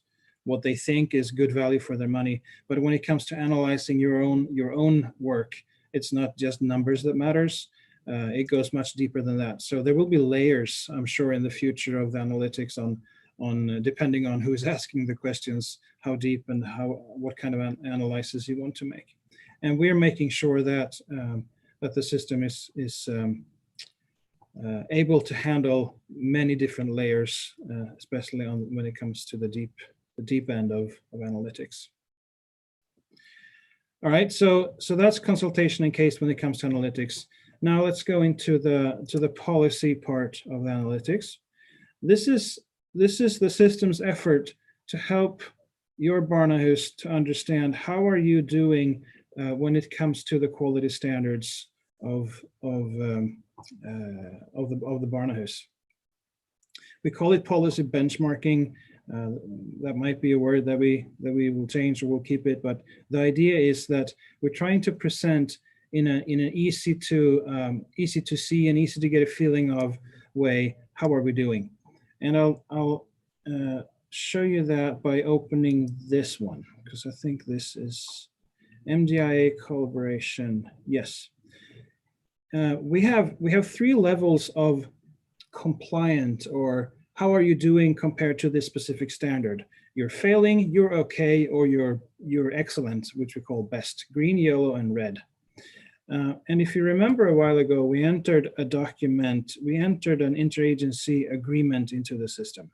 what they think is good value for their money. But when it comes to analyzing your own work, it's not just numbers that matters. It goes much deeper than that. So there will be layers, I'm sure, in the future of the analytics on depending on who's asking the questions, how deep and what kind of analysis you want to make. And we're making sure that that the system is able to handle many different layers, especially when it comes to the deep end of analytics. All right, so that's consultation and case when it comes to analytics. Now let's go into the policy part of analytics. This is the system's effort to help your Barnahus to understand how are you doing when it comes to the quality standards of the Barnahus. We call it policy benchmarking. That might be a word that we will change, or we'll keep it. But the idea is that we're trying to present in an easy to see and easy to get a feeling of way, how are we doing? And I'll show you that by opening this one, because I think this is MDIA collaboration. Yes. We have 3 levels of compliant or how are you doing compared to this specific standard? You're failing, you're okay, or you're excellent, which we call best, green, yellow, and red. And if you remember a while ago, we entered a document, we entered an interagency agreement into the system.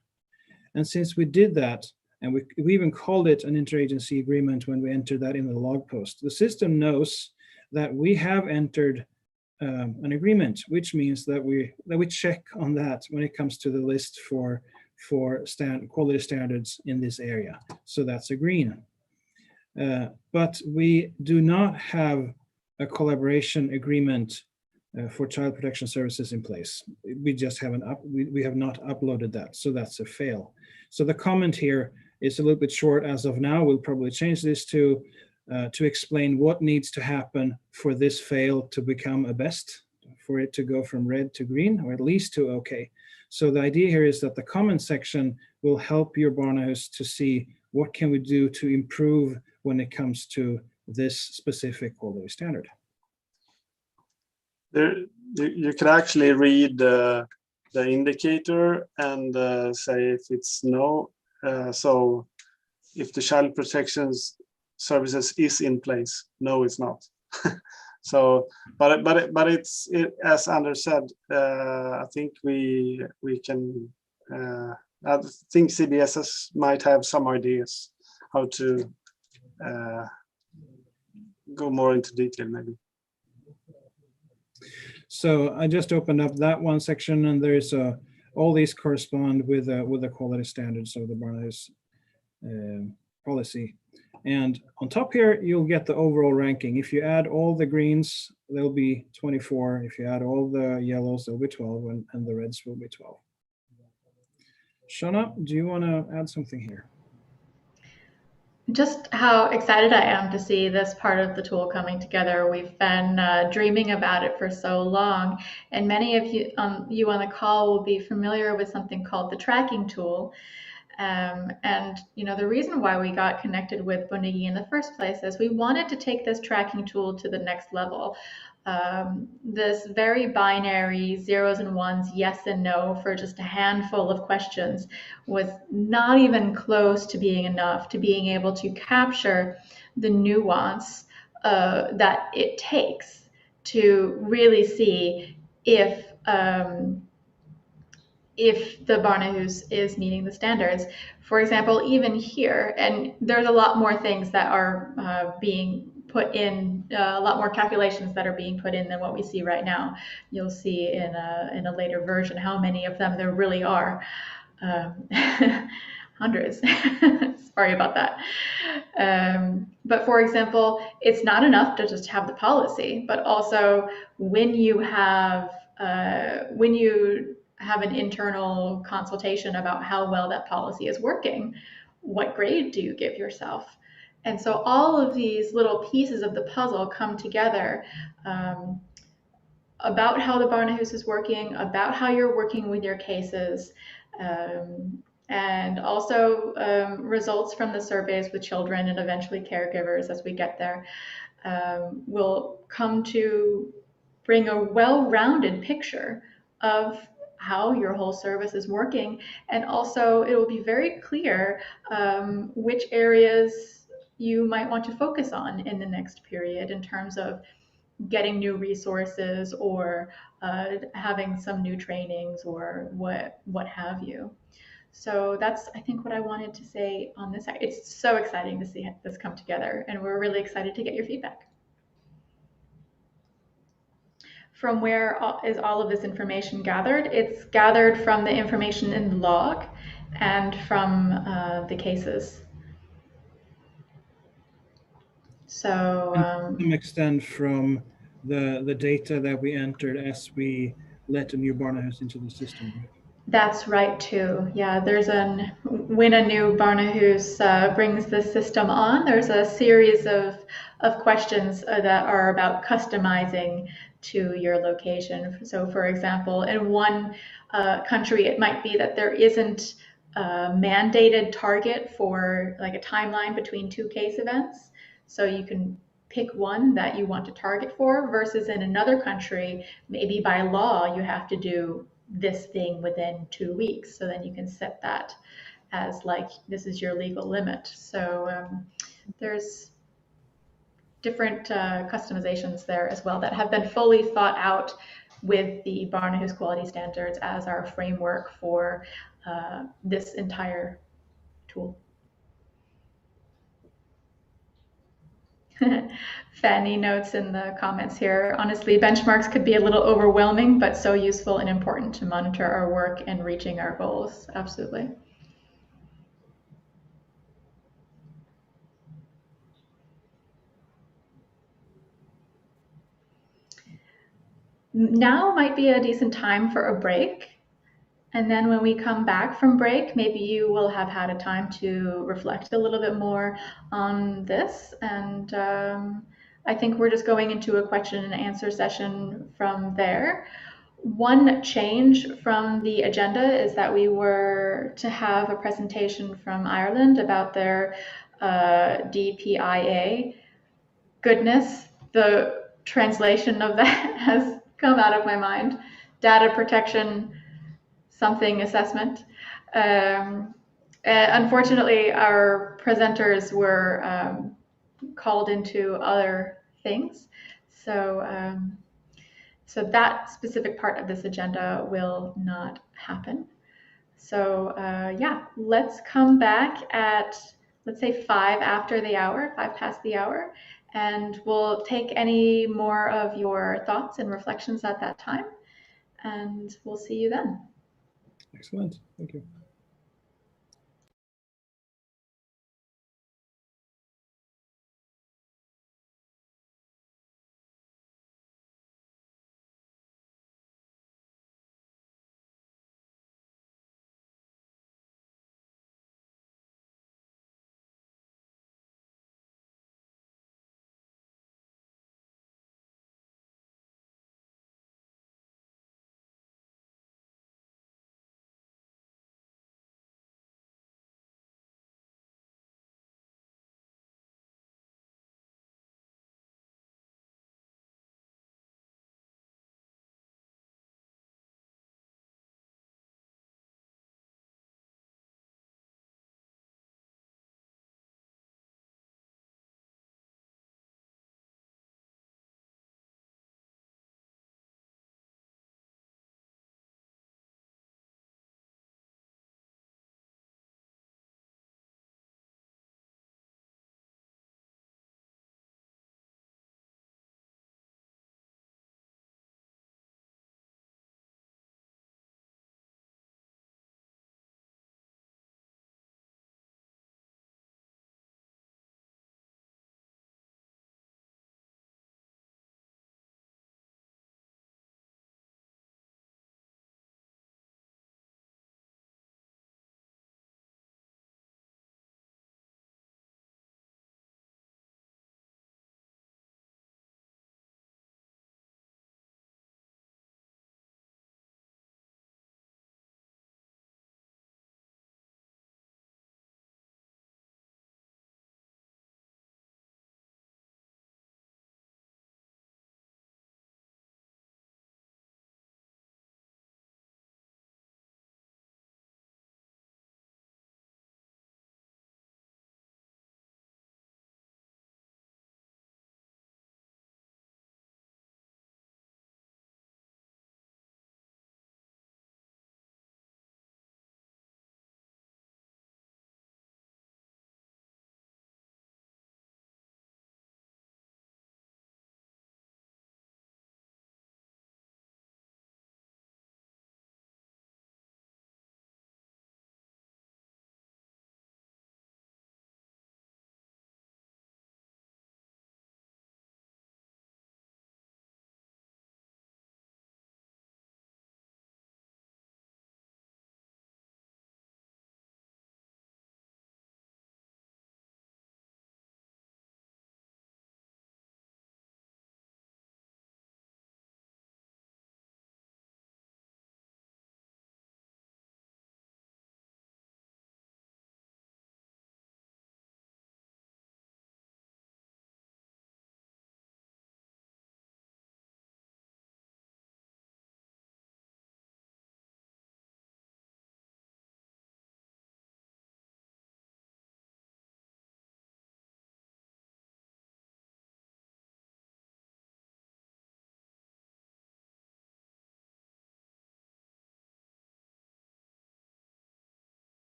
And since we did that, and we even called it an interagency agreement when we entered that in the log post, the system knows that we have entered an agreement, which means that we check on that when it comes to the list for quality standards in this area. So that's a green. But we do not have a collaboration agreement for child protection services in place. We just haven't we have not uploaded that, so that's a fail. So the comment here is a little bit short as of now. We'll probably change this to explain what needs to happen for this fail to become a best, for it to go from red to green, or at least to okay. So the idea here is that the comment section will help your Barnahus to see what can we do to improve when it comes to this specific quality standard. You can actually read the indicator and say if it's no. So if the child protection services is in place, no, it's not. So, but it's as Anders said. I think we can. I think CBSs might have some ideas how to go more into detail, maybe. So I just opened up that one section, and there's all these correspond with the quality standards of the Barnahus policy. And on top here, you'll get the overall ranking. If you add all the greens, there'll be 24. If you add all the yellows, there'll be 12, and the reds will be 12. Shana, do you want to add something here? Just how excited I am to see this part of the tool coming together. We've been dreaming about it for so long, and many of you on the call will be familiar with something called the tracking tool. And you know, the reason why we got connected with Bundigi in the first place is we wanted to take this tracking tool to the next level. This very binary zeros and ones, yes and no, for just a handful of questions was not even close to being enough to being able to capture the nuance that it takes to really see if the Barnahus is meeting the standards. For example, even here, and there's a lot more things that are being put in, a lot more calculations that are being put in than what we see right now. You'll see in a later version how many of them there really are. Hundreds. Sorry about that. But for example, it's not enough to just have the policy, but also when you have an internal consultation about how well that policy is working, what grade do you give yourself? And so all of these little pieces of the puzzle come together about how the Barnahus is working, about how you're working with your cases, and also results from the surveys with children and eventually caregivers as we get there, will come to bring a well-rounded picture of how your whole service is working. And also it will be very clear which areas you might want to focus on in the next period in terms of getting new resources or having some new trainings or what have you. So that's, I think, what I wanted to say on this. It's so exciting to see this come together, and we're really excited to get your feedback. From where is all of this information gathered? It's gathered from the information in the log and from the cases. So to some extent from the data that we entered as we let a new Barnahus into the system. That's right too. Yeah, when a new Barnahus brings the system on, there's a series of questions that are about customizing to your location. So for example, in one country, it might be that there isn't a mandated target for like a timeline between two case events. So you can pick one that you want to target for, versus in another country, maybe by law, you have to do this thing within 2 weeks. So then you can set that as like, this is your legal limit. So there's different customizations there as well that have been fully thought out with the Barnahus quality standards as our framework for this entire tool. Fanny notes in the comments here, honestly, benchmarks could be a little overwhelming, but so useful and important to monitor our work and reaching our goals. Absolutely. Now might be a decent time for a break. And then when we come back from break, maybe you will have had a time to reflect a little bit more on this. And I think we're just going into a question and answer session from there. One change from the agenda is that we were to have a presentation from Ireland about their DPIA. Goodness, the translation of that has come out of my mind. Data protection something assessment. Unfortunately, our presenters were called into other things. So, so that specific part of this agenda will not happen. So yeah, let's come back at, let's say 5 after the hour, 5 past the hour, and we'll take any more of your thoughts and reflections at that time. And we'll see you then. Excellent. Thank you.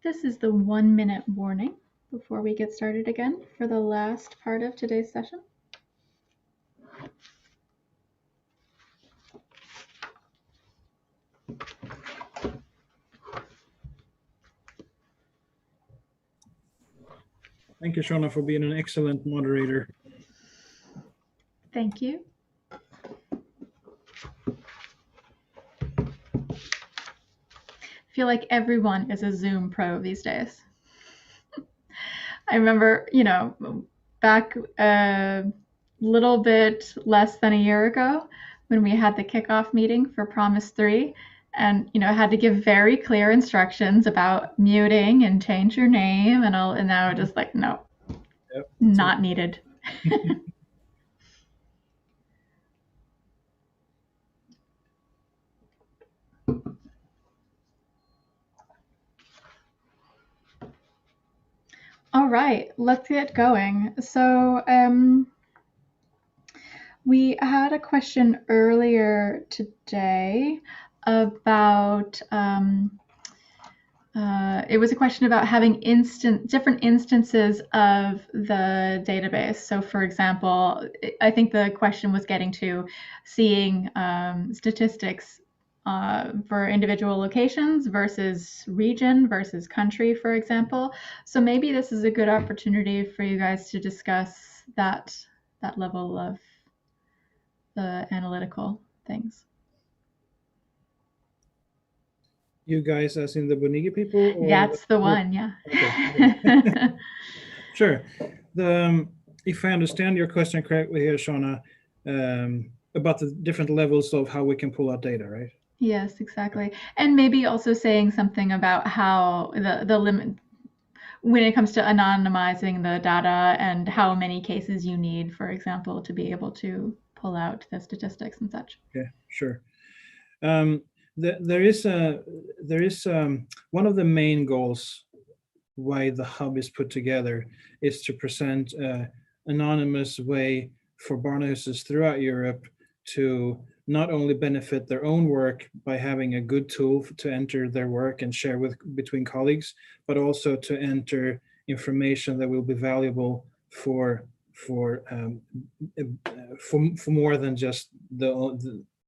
This is the 1-minute warning before we get started again for the last part of today's session. Thank you, Shona, for being an excellent moderator. Thank you. I feel like everyone is a Zoom pro these days. I remember, back a little bit less than a year ago when we had the kickoff meeting for Promise 3 and, had to give very clear instructions about muting and change your name and all, and now we're just like, no, Yep, not needed. All right, let's get going. So we had a question earlier today about, it was a question about having different instances of the database. So for example, I think the question was getting to seeing statistics for individual locations versus region versus country, for example. So maybe this is a good opportunity for you guys to discuss that level of the analytical things. You guys, as in the Bonigi people? Or That's the one, yeah. Okay. Sure. If I understand your question correctly here, Shona, about the different levels of how we can pull out data, right? Yes, exactly. And maybe also saying something about how the limit when it comes to anonymizing the data and how many cases you need, for example, to be able to pull out the statistics and such. Okay, sure. There is one of the main goals why the hub is put together is to present an anonymous way for barnhuses throughout Europe to not only benefit their own work by having a good tool to enter their work and share between colleagues, but also to enter information that will be valuable for more than just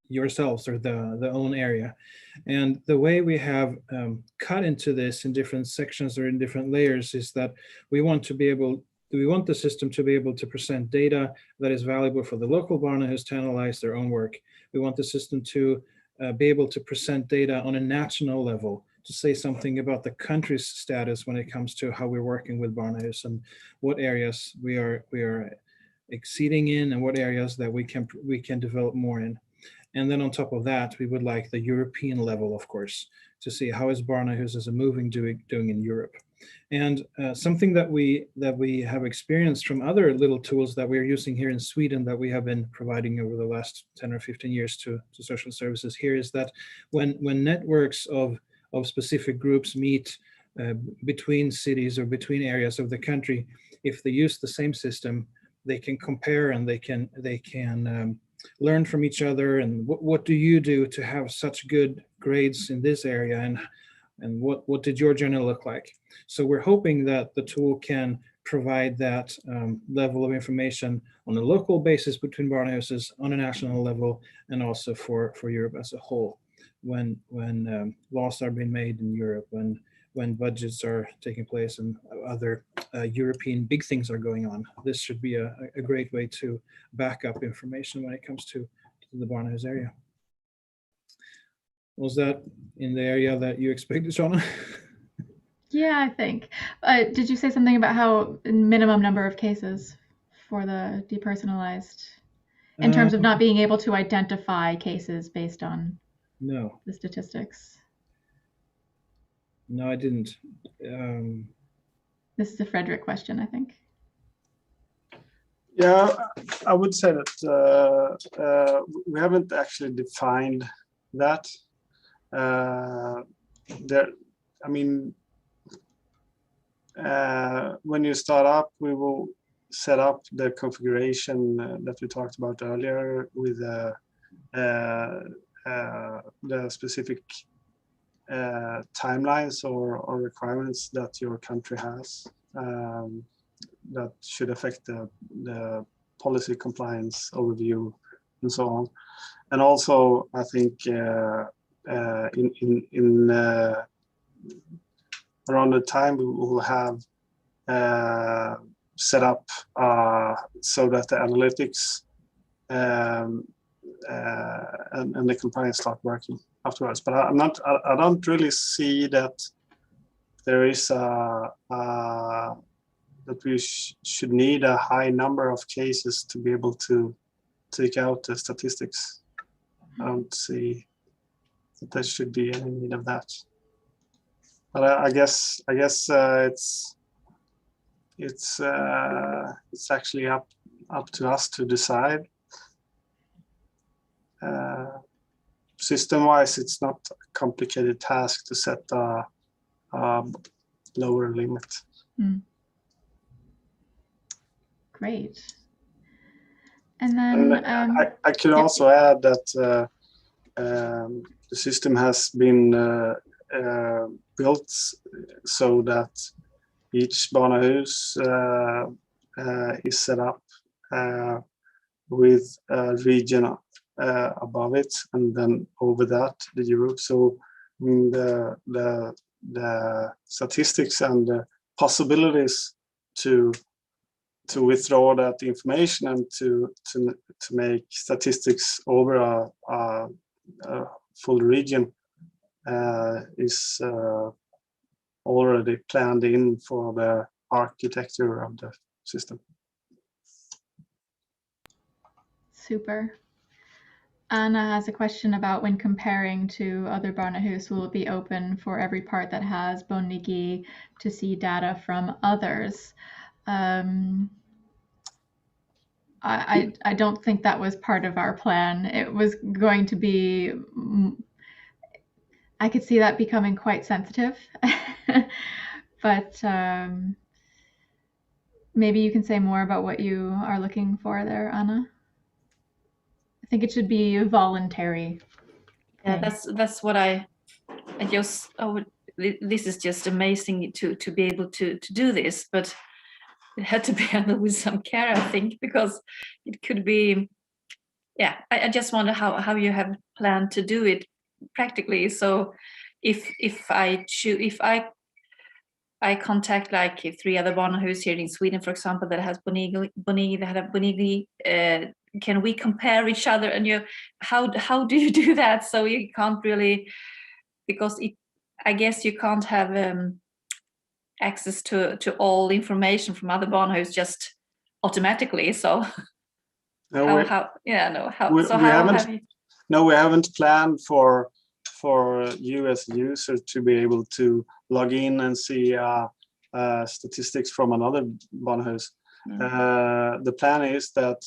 yourselves or the own area. And the way we have cut into this in different sections or in different layers is that we want the system to be able to present data that is valuable for the local barnahus to analyze their own work. We want the system to be able to present data on a national level, to say something about the country's status when it comes to how we're working with barnahus and what areas we are exceeding in and what areas that we can develop more in. And then on top of that, we would like the European level, of course, to see how is Barnahus as a moving doing in Europe. And something that we have experienced from other little tools that we're using here in Sweden that we have been providing over the last 10 or 15 years to social services here is that when networks of specific groups meet between cities or between areas of the country, if they use the same system, they can compare and they can learn from each other and what do you do to have such good grades in this area and what did your journal look like. So we're hoping that the tool can provide that level of information on a local basis between barnahouses, on a national level, and also for Europe as a whole when laws are being made in Europe, when budgets are taking place and other European big things are going on. This should be a great way to back up information when it comes to the Barnahus area. Was that in the area that you expected, Shona? Yeah, I think. Did you say something about how minimum number of cases for the depersonalized, in terms of not being able to identify cases based on the statistics? No, I didn't. This is a Frederick question, I think. Yeah, I would say that we haven't actually defined that. When you start up, we will set up the configuration that we talked about earlier with the specific timelines or requirements that your country has that should affect the policy compliance overview and so on. And also, I think in around the time we will have set up so that the analytics and the compliance start working afterwards. But I don't really see that there is that we should need a high number of cases to be able to take out the statistics. I don't see that there should be any need of that. But I guess it's actually up to us to decide. System-wise, it's not a complicated task to set a lower limit. Great. And then I could also add that the system has been built so that each barnahus is set up with a region above it, and then over that the Europe. So the statistics and the possibilities to withdraw that information and to make statistics over a full region is already planned in for the architecture of the system. Super. Anna has a question about when comparing to other barnahus, will it be open for every part that has Bonigi to see data from others? I don't think that was part of our plan. It was going to be, I could see that becoming quite sensitive, but maybe you can say more about what you are looking for there, Anna. I think it should be voluntary. Yeah, that's what I just, this is just amazing to be able to do this, but it had to be handled with some care, I think, because it could be, yeah, I just wonder how you have planned to do it practically. So if I contact like 3 other barnahus here in Sweden, for example, that has Bonigi, that have Bonigi, can we compare each other? And how do you do that? So you can't really, because I guess you can't have access to all information from other barnahus just automatically. So we haven't planned for you as a user to be able to log in and see statistics from another barnahus. The plan is that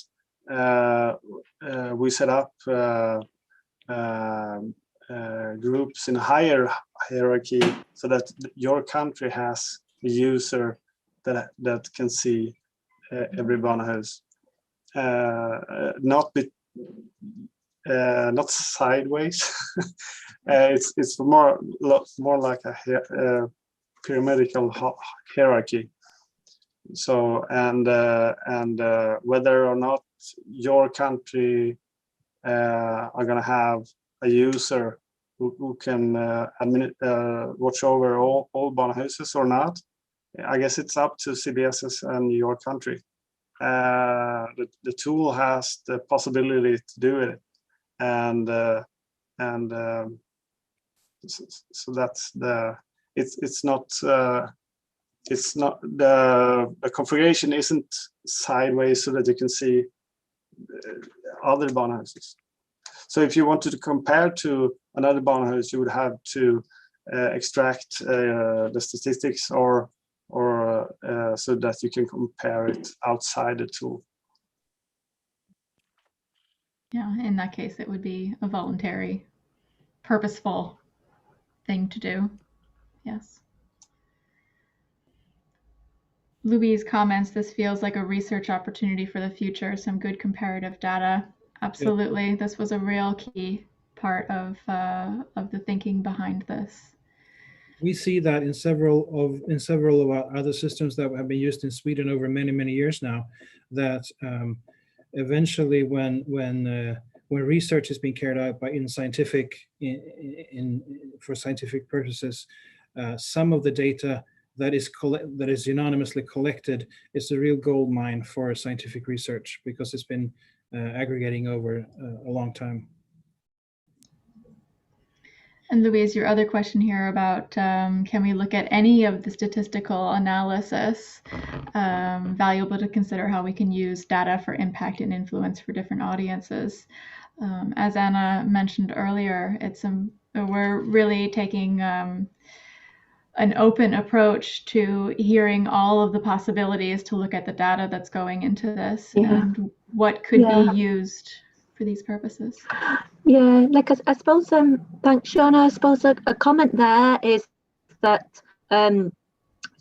we set up groups in a higher hierarchy so that your country has a user that can see every barnahus, not sideways. It's more like a pyramidal hierarchy. So and whether or not your country are going to have a user who can watch over all barnahuses or not, I guess it's up to CBSs and your country. The tool has the possibility to do it, and so that's it's not the configuration isn't sideways so that you can see other barnahuses. So if you wanted to compare to another barnahus, you would have to extract the statistics or so that you can compare it outside the tool. Yeah, in that case, it would be a voluntary, purposeful thing to do. Yes. Louise comments, this feels like a research opportunity for the future, some good comparative data. Absolutely. This was a real key part of the thinking behind this. We see that in several of our other systems that have been used in Sweden over many years now, that eventually when research is being carried out for scientific purposes, some of the data that is unanimously collected is a real gold mine for scientific research, because it's been aggregating over a long time. And Louise, your other question here about can we look at any of the statistical analysis, valuable to consider how we can use data for impact and influence for different audiences. As Anna mentioned earlier, we're really taking an open approach to hearing all of the possibilities to look at the data that's going into this and what could be used for these purposes. Yeah, like I suppose, thanks, Shona. I suppose a comment there is that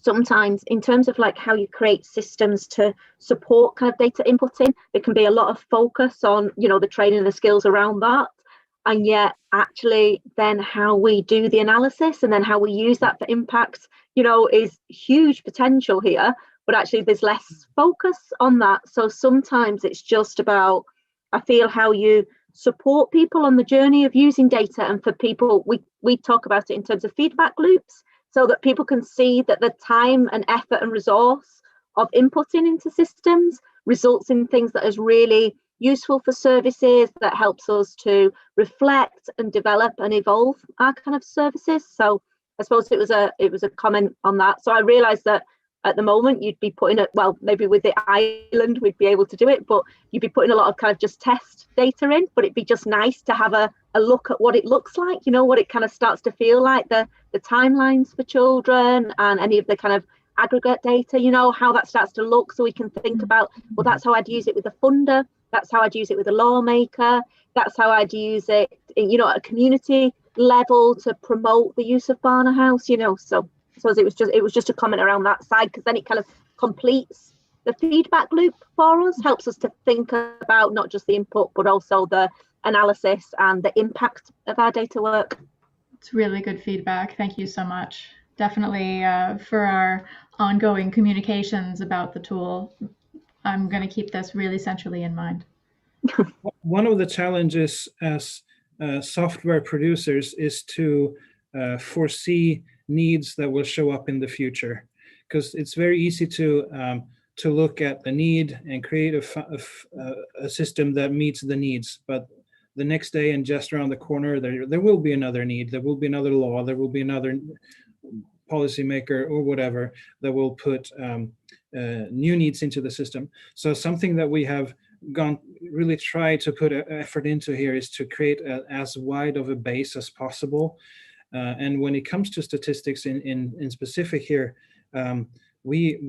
sometimes in terms of like how you create systems to support kind of data inputting, there can be a lot of focus on, you know, the training and the skills around that. And yet actually then how we do the analysis and then how we use that for impact, you know, is huge potential here, but actually there's less focus on that. So sometimes it's just about, I feel, how you support people on the journey of using data, and for people, we talk about it in terms of feedback loops, so that people can see that the time and effort and resource of inputting into systems results in things that is really useful for services, that helps us to reflect and develop and evolve our kind of services. So I suppose it was a comment on that. So I realized that at the moment you'd be putting it, well, maybe with the island we'd be able to do it, but you'd be putting a lot of kind of just test data in, but it'd be just nice to have a look at what it looks like, you know, what it kind of starts to feel like, the timelines for children and any of the kind of aggregate data, you know, how that starts to look, so we can think about, well, that's how I'd use it with a funder, that's how I'd use it with a lawmaker, that's how I'd use it, you know, at a community level to promote the use of Barnard House, you know. So I suppose it was just a comment around that side, because then it kind of completes the feedback loop for us, helps us to think about not just the input but also the analysis and the impact of our data work. It's really good feedback. Thank you so much. Definitely for our ongoing communications about the tool, I'm going to keep this really centrally in mind. One of the challenges as software producers is to foresee needs that will show up in the future, because it's very easy to look at the need and create a system that meets the needs, but the next day and just around the corner there will be another need, there will be another law, there will be another policymaker or whatever that will put new needs into the system. So something that we have really tried to put effort into here is to create as wide of a base as possible. And when it comes to statistics in specific here, we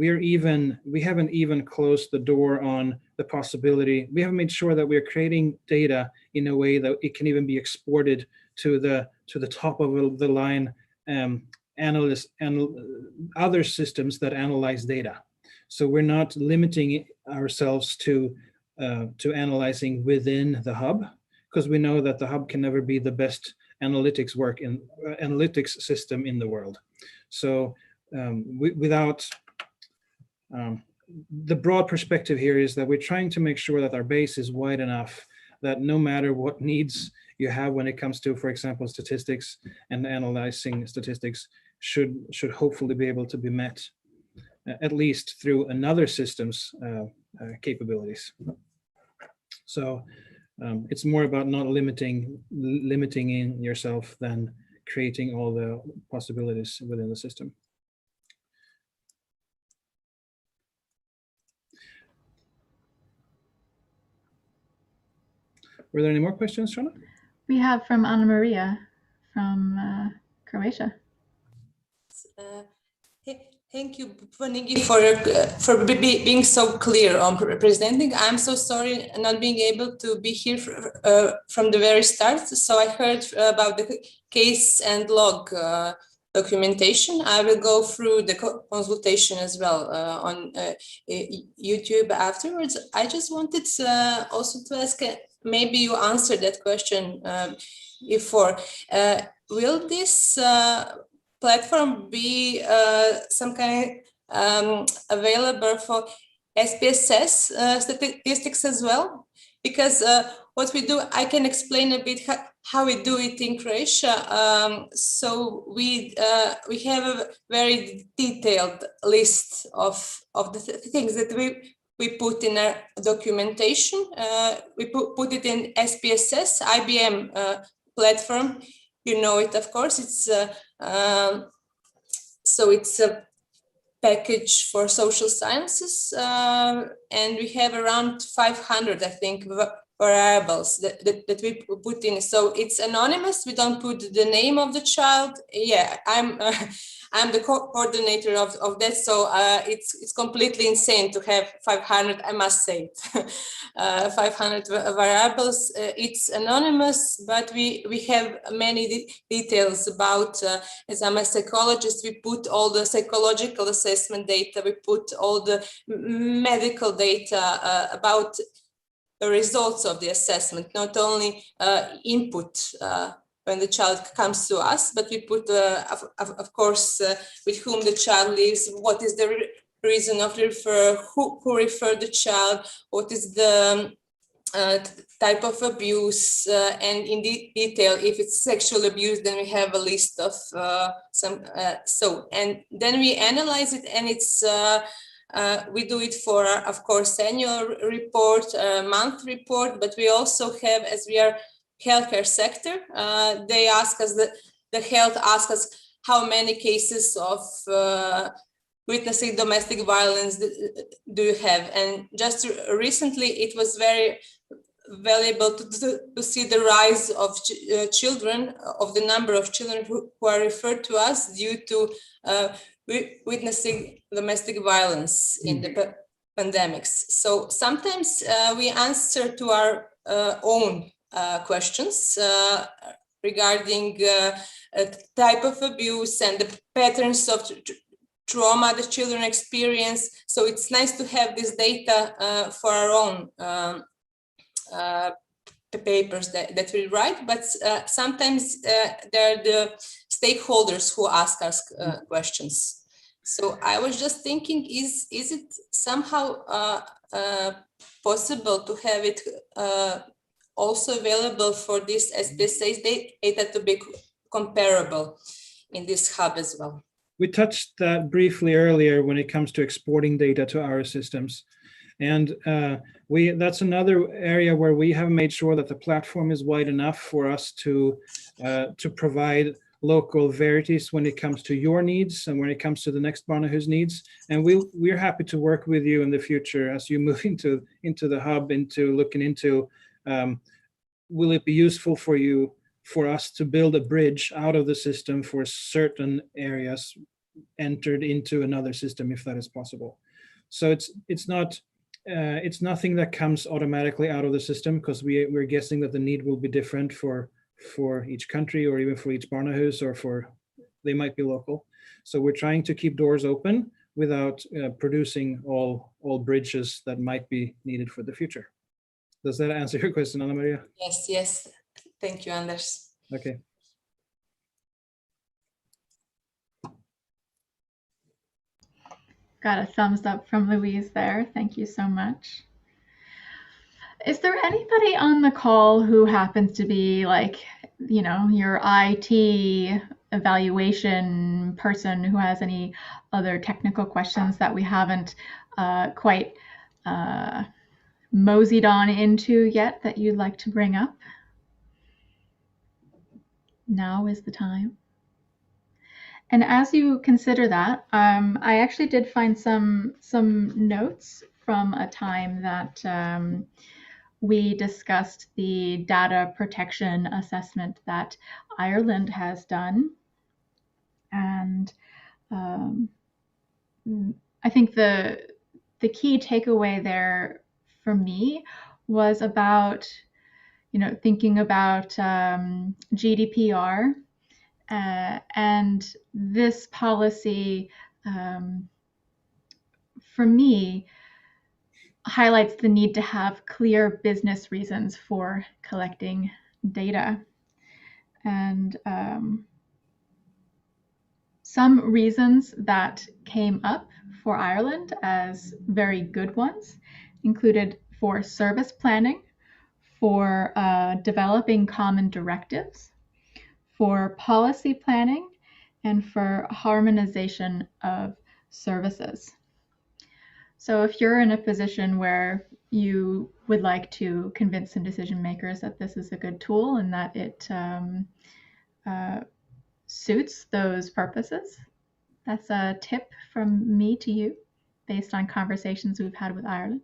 haven't even closed the door on the possibility. We haven't made sure that we're creating data in a way that it can even be exported to the top of the line analysts and other systems that analyze data. So we're not limiting ourselves to analyzing within the hub, because we know that the hub can never be the best analytics system in the world. So without the broad perspective here is that we're trying to make sure that our base is wide enough that no matter what needs you have when it comes to, for example, statistics and analyzing statistics should hopefully be able to be met, at least through another system's capabilities. So it's more about not limiting in yourself than creating all the possibilities within the system. Were there any more questions, Shona? We have from Anna Maria from Croatia. Thank you, Bonigi, for being so clear on presenting. I'm so sorry not being able to be here from the very start. So I heard about the case and log documentation. I will go through the consultation as well on YouTube afterwards. I just wanted also to ask, maybe you answered that question before. Will this platform be some kind available for SPSS statistics as well? Because what we do, I can explain a bit how we do it in Croatia. So we have a very detailed list of the things that we put in our documentation. We put it in SPSS, IBM platform. You know it, of course. It's so it's a package for social sciences, and we have around 500, I think, variables that we put in. So it's anonymous. We don't put the name of the child. Yeah, I'm the coordinator of that. So it's completely insane to have 500, I must say, 500 variables. It's anonymous, but we have many details about, as I'm a psychologist, we put all the psychological assessment data, we put all the medical data about the results of the assessment, not only input when the child comes to us, but we put, of course, with whom the child lives, what is the reason of refer, who referred the child, what is the type of abuse, and in detail, if it's sexual abuse, then we have a list of and then we analyze it, and it's we do it for, of course, annual report, month report, but we also have, as we are healthcare sector, they ask us, the health asks us how many cases of witnessing domestic violence do you have? And just recently, it was very valuable to see the rise of children, of the number of children who are referred to us due to witnessing domestic violence in the pandemics. So sometimes we answer to our own questions regarding type of abuse and the patterns of trauma the children experience. So it's nice to have this data for our own papers that we write, but sometimes there are the stakeholders who ask us questions. So I was just thinking, is it somehow possible to have it also available for this SPSS data to be comparable in this hub as well? We touched that briefly earlier when it comes to exporting data to our systems. And that's another area where we have made sure that the platform is wide enough for us to provide local varieties when it comes to your needs and when it comes to the next Barnahus needs. And we're happy to work with you in the future as you move into the hub, into looking into, will it be useful for us to build a bridge out of the system for certain areas entered into another system, if that is possible. So it's nothing that comes automatically out of the system, because we're guessing that the need will be different for each country, or even for each Barnahus, or they might be local. So we're trying to keep doors open without producing all bridges that might be needed for the future. Does that answer your question, Anna Maria? Yes. Thank you, Anders. Okay. Got a thumbs up from Louise there. Thank you so much. Is there anybody on the call who happens to be like, your IT evaluation person who has any other technical questions that we haven't quite moseyed on into yet that you'd like to bring up? Now is the time. And as you consider that, I actually did find some notes from a time that we discussed the data protection assessment that Ireland has done. And I think the key takeaway there for me was about, thinking about GDPR. And this policy, for me, highlights the need to have clear business reasons for collecting data. And some reasons that came up for Ireland as very good ones included for service planning, for developing common directives, for policy planning, and for harmonization of services. So if you're in a position where you would like to convince some decision makers that this is a good tool and that it suits those purposes, that's a tip from me to you based on conversations we've had with Ireland.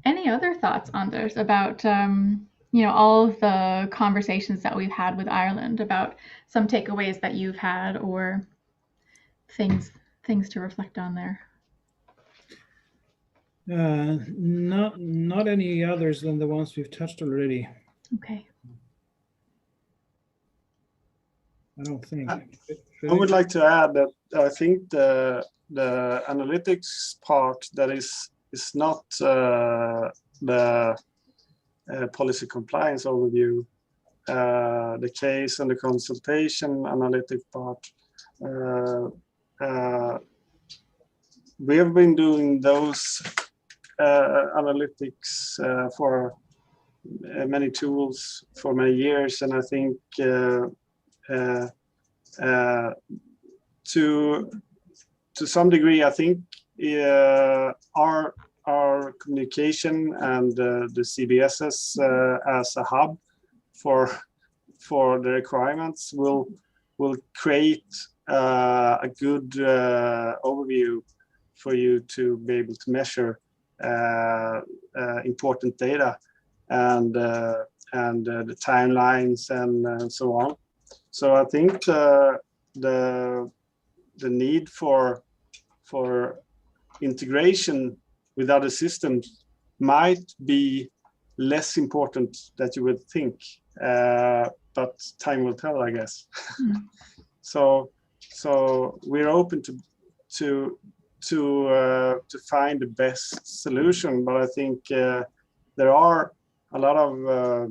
Any other thoughts, Anders, about all of the conversations that we've had with Ireland, about some takeaways that you've had or things to reflect on there? Not any others than the ones we've touched already. Okay. I don't think. I would like to add that I think the analytics part that is not the policy compliance overview, the case and the consultation analytic part. We have been doing those analytics for many tools for many years, and I think to some degree, I think our communication and the CBSs as a hub for the requirements will create a good overview for you to be able to measure important data and the timelines and so on. So I think the need for integration with other systems might be less important than you would think, but time will tell, I guess. So we're open to find the best solution, but I think there are a lot of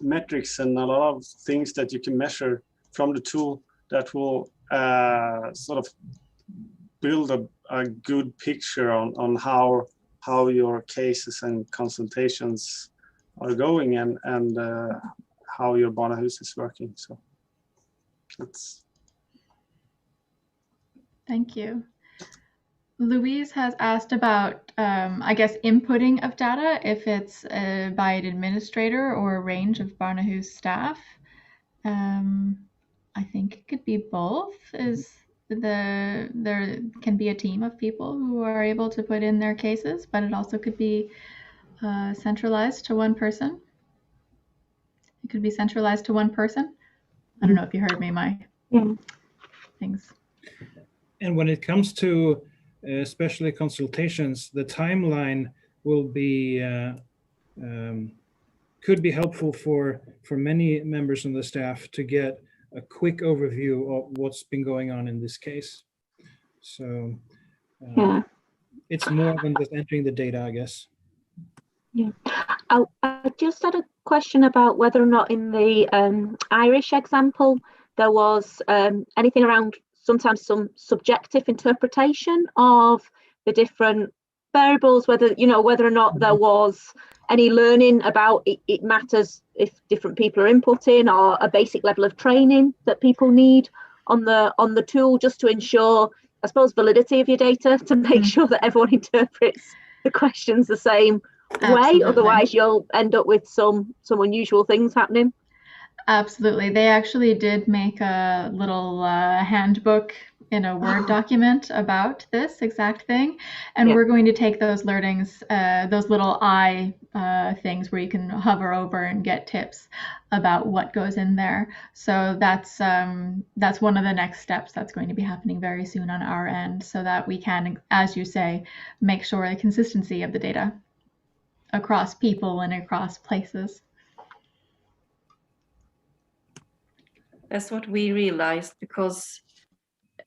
metrics and a lot of things that you can measure from the tool that will sort of build a good picture on how your cases and consultations are going and how your Barnahus is working. So that's. Thank you. Louise has asked about, I guess, inputting of data, if it's by an administrator or a range of Barnahus staff. I think it could be both. There can be a team of people who are able to put in their cases, but it also could be centralized to one person. It could be centralized to one person. I don't know if you heard me, my things. And when it comes to especially consultations, the timeline will be could be helpful for many members on the staff to get a quick overview of what's been going on in this case. So it's more than just entering the data, I guess. Yeah, I just had a question about whether or not in the Irish example there was anything around sometimes some subjective interpretation of the different variables, whether or not there was any learning about it matters if different people are inputting, or a basic level of training that people need on the tool, just to ensure, I suppose, validity of your data, to make sure that everyone interprets the questions the same way. Otherwise you'll end up with some unusual things happening. Absolutely. They actually did make a little handbook in a Word document about this exact thing. And we're going to take those learnings, those little eye things where you can hover over and get tips about what goes in there. So that's one of the next steps that's going to be happening very soon on our end, so that we can, as you say, make sure the consistency of the data across people and across places. That's what we realized, because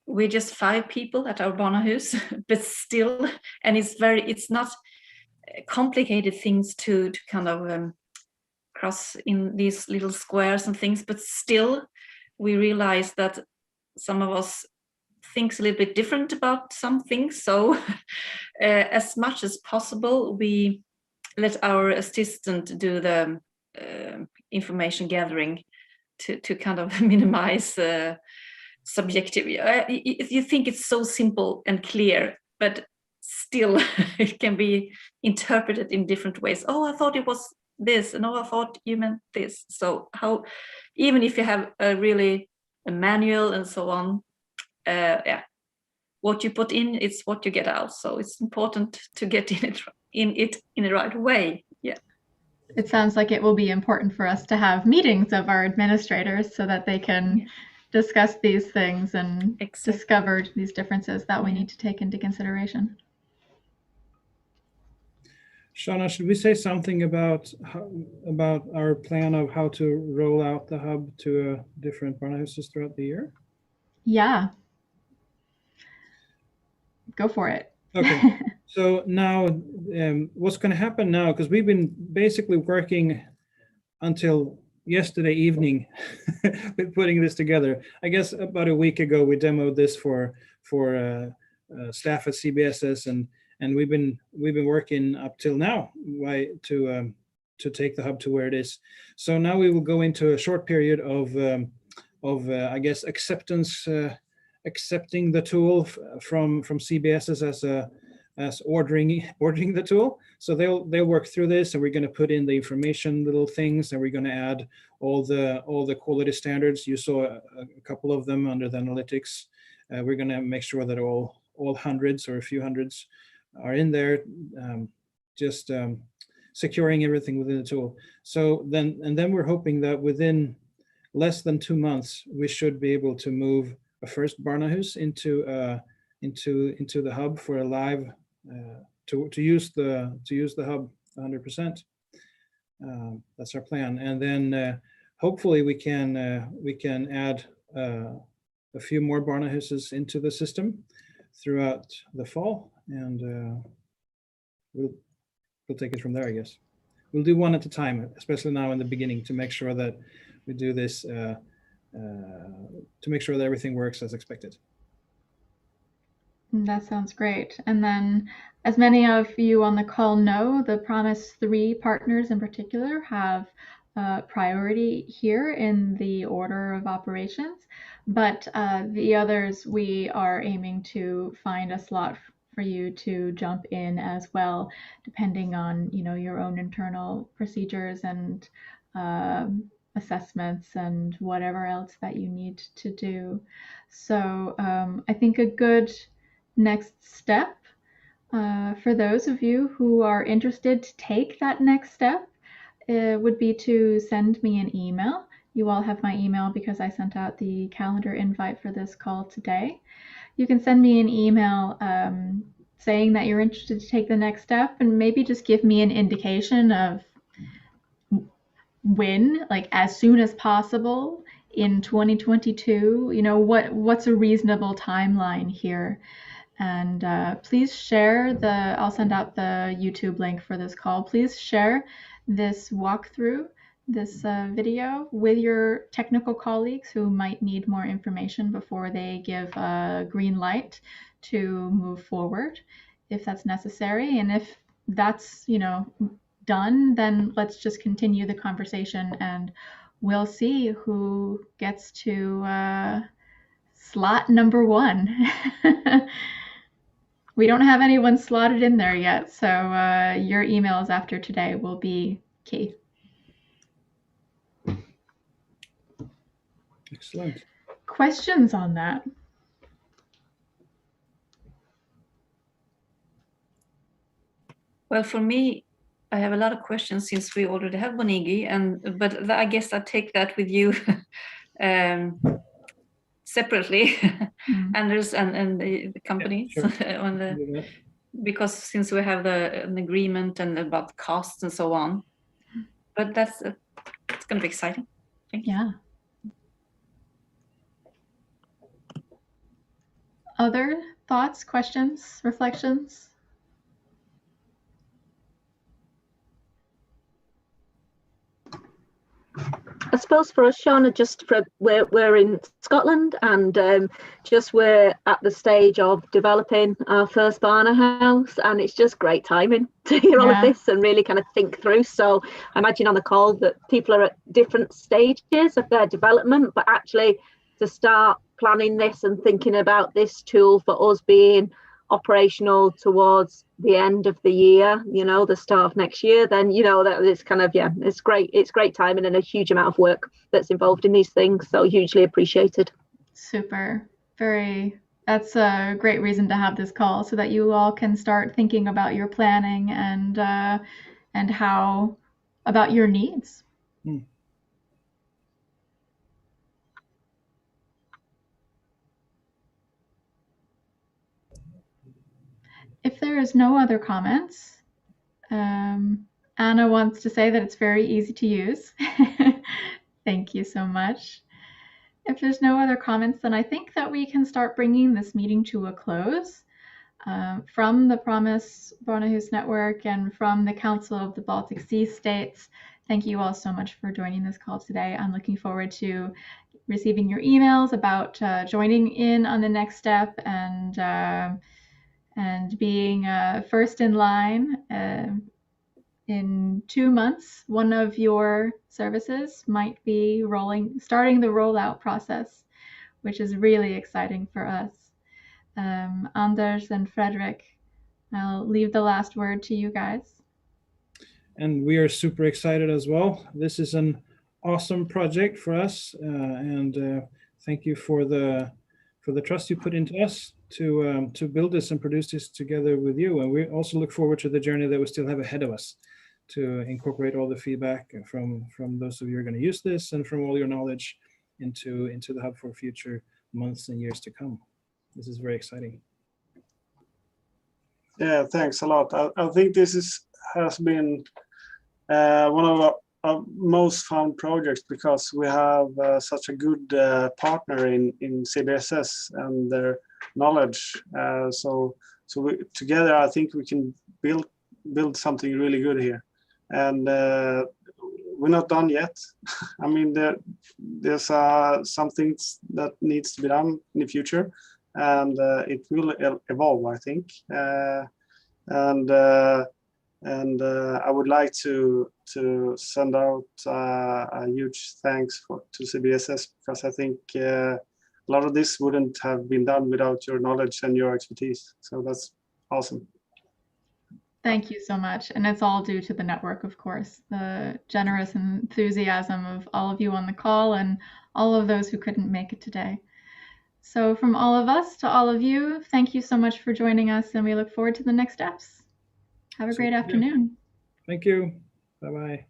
we're just 5 people at our Barnahus, but still, and it's not complicated things to kind of cross in these little squares and things, but still we realize that some of us thinks a little bit different about some things. So as much as possible, we let our assistant do the information gathering to kind of minimize subjective. You think it's so simple and clear, but still it can be interpreted in different ways. Oh, I thought it was this, and oh, I thought you meant this. So how, even if you have a manual and so on, yeah, what you put in, it's what you get out. So it's important to get in the right way. Yeah. It sounds like it will be important for us to have meetings of our administrators so that they can discuss these things and discover these differences that we need to take into consideration. Shauna, should we say something about our plan of how to roll out the hub to different barnahouses throughout the year? Yeah. Go for it. Okay. So now what's going to happen now, because we've been basically working until yesterday evening with putting this together. I guess about a week ago we demoed this for staff at CBSS, and we've been working up till now to take the hub to where it is. So now we will go into a short period of I guess acceptance, accepting the tool from CBSS as ordering the tool. So they'll work through this, and we're going to put in the information little things, and we're going to add all the quality standards. You saw a couple of them under the analytics. We're going to make sure that all hundreds or a few hundreds are in there, just securing everything within the tool. So then we're hoping that within less than 2 months we should be able to move a first barnahus into the hub for a live to use the hub 100%. That's our plan, and then hopefully we can add a few more barnahuses into the system throughout the fall, and we'll take it from there. I guess we'll do one at a time, especially now in the beginning, to make sure that we do this to make sure that everything works as expected. That sounds great. And then, as many of you on the call know, the Promise 3 partners in particular have priority here in the order of operations, but the others, we are aiming to find a slot for you to jump in as well, depending on your own internal procedures and assessments and whatever else that you need to do. So I think a good next step for those of you who are interested to take that next step would be to send me an email. You all have my email because I sent out the calendar invite for this call today. You can send me an email saying that you're interested to take the next step, and maybe just give me an indication of when, like as soon as possible in 2022, what's a reasonable timeline here. And please share I'll send out the YouTube link for this call. Please share this walkthrough, this video, with your technical colleagues who might need more information before they give a green light to move forward, if that's necessary. And if that's, done, then let's just continue the conversation, and we'll see who gets to slot number 1. We don't have anyone slotted in there yet, so your emails after today will be key. Excellent. Questions on that? Well, for me, I have a lot of questions since we already have Bonigi, but I guess I'll take that with you separately, Anders and the company. Sure. Because since we have an agreement and about costs and so on, but it's going to be exciting. Thank you. Yeah. Other thoughts, questions, reflections? I suppose for us, Shauna, just for we're in Scotland, and just we're at the stage of developing our first Barna house, and it's just great timing to hear all of this and really kind of think through. So I imagine on the call that people are at different stages of their development, but actually to start planning this and thinking about this tool for us being operational towards the end of the year, you know, the start of next year, then, you know, that it's kind of, it's great timing and a huge amount of work that's involved in these things. So hugely appreciated. Super. That's a great reason to have this call, so that you all can start thinking about your planning and how about your needs. If there is no other comments, Anna wants to say that it's very easy to use. Thank you so much. If there's no other comments, then I think that we can start bringing this meeting to a close. From the Promise Barnahus Network and from the Council of the Baltic Sea States, thank you all so much for joining this call today. I'm looking forward to receiving your emails about joining in on the next step and being first in line. In 2 months, one of your services might be starting the rollout process, which is really exciting for us. Anders and Frederick, I'll leave the last word to you guys. And we are super excited as well. This is an awesome project for us, and thank you for the trust you put into us to build this and produce this together with you. And we also look forward to the journey that we still have ahead of us, to incorporate all the feedback from those of you who are going to use this and from all your knowledge into the hub for future months and years to come. This is very exciting. Yeah, thanks a lot. I think this has been one of our most fun projects, because we have such a good partner in CBSS and their knowledge. So together, I think we can build something really good here. And we're not done yet. I mean, there's some things that needs to be done in the future, and it will evolve, I think. And I would like to send out a huge thanks to CBSS, because I think a lot of this wouldn't have been done without your knowledge and your expertise. So that's awesome. Thank you so much. And it's all due to the network, of course, the generous enthusiasm of all of you on the call and all of those who couldn't make it today. So from all of us to all of you, thank you so much for joining us, and we look forward to the next steps. Have a great afternoon. Thank you. Bye-bye.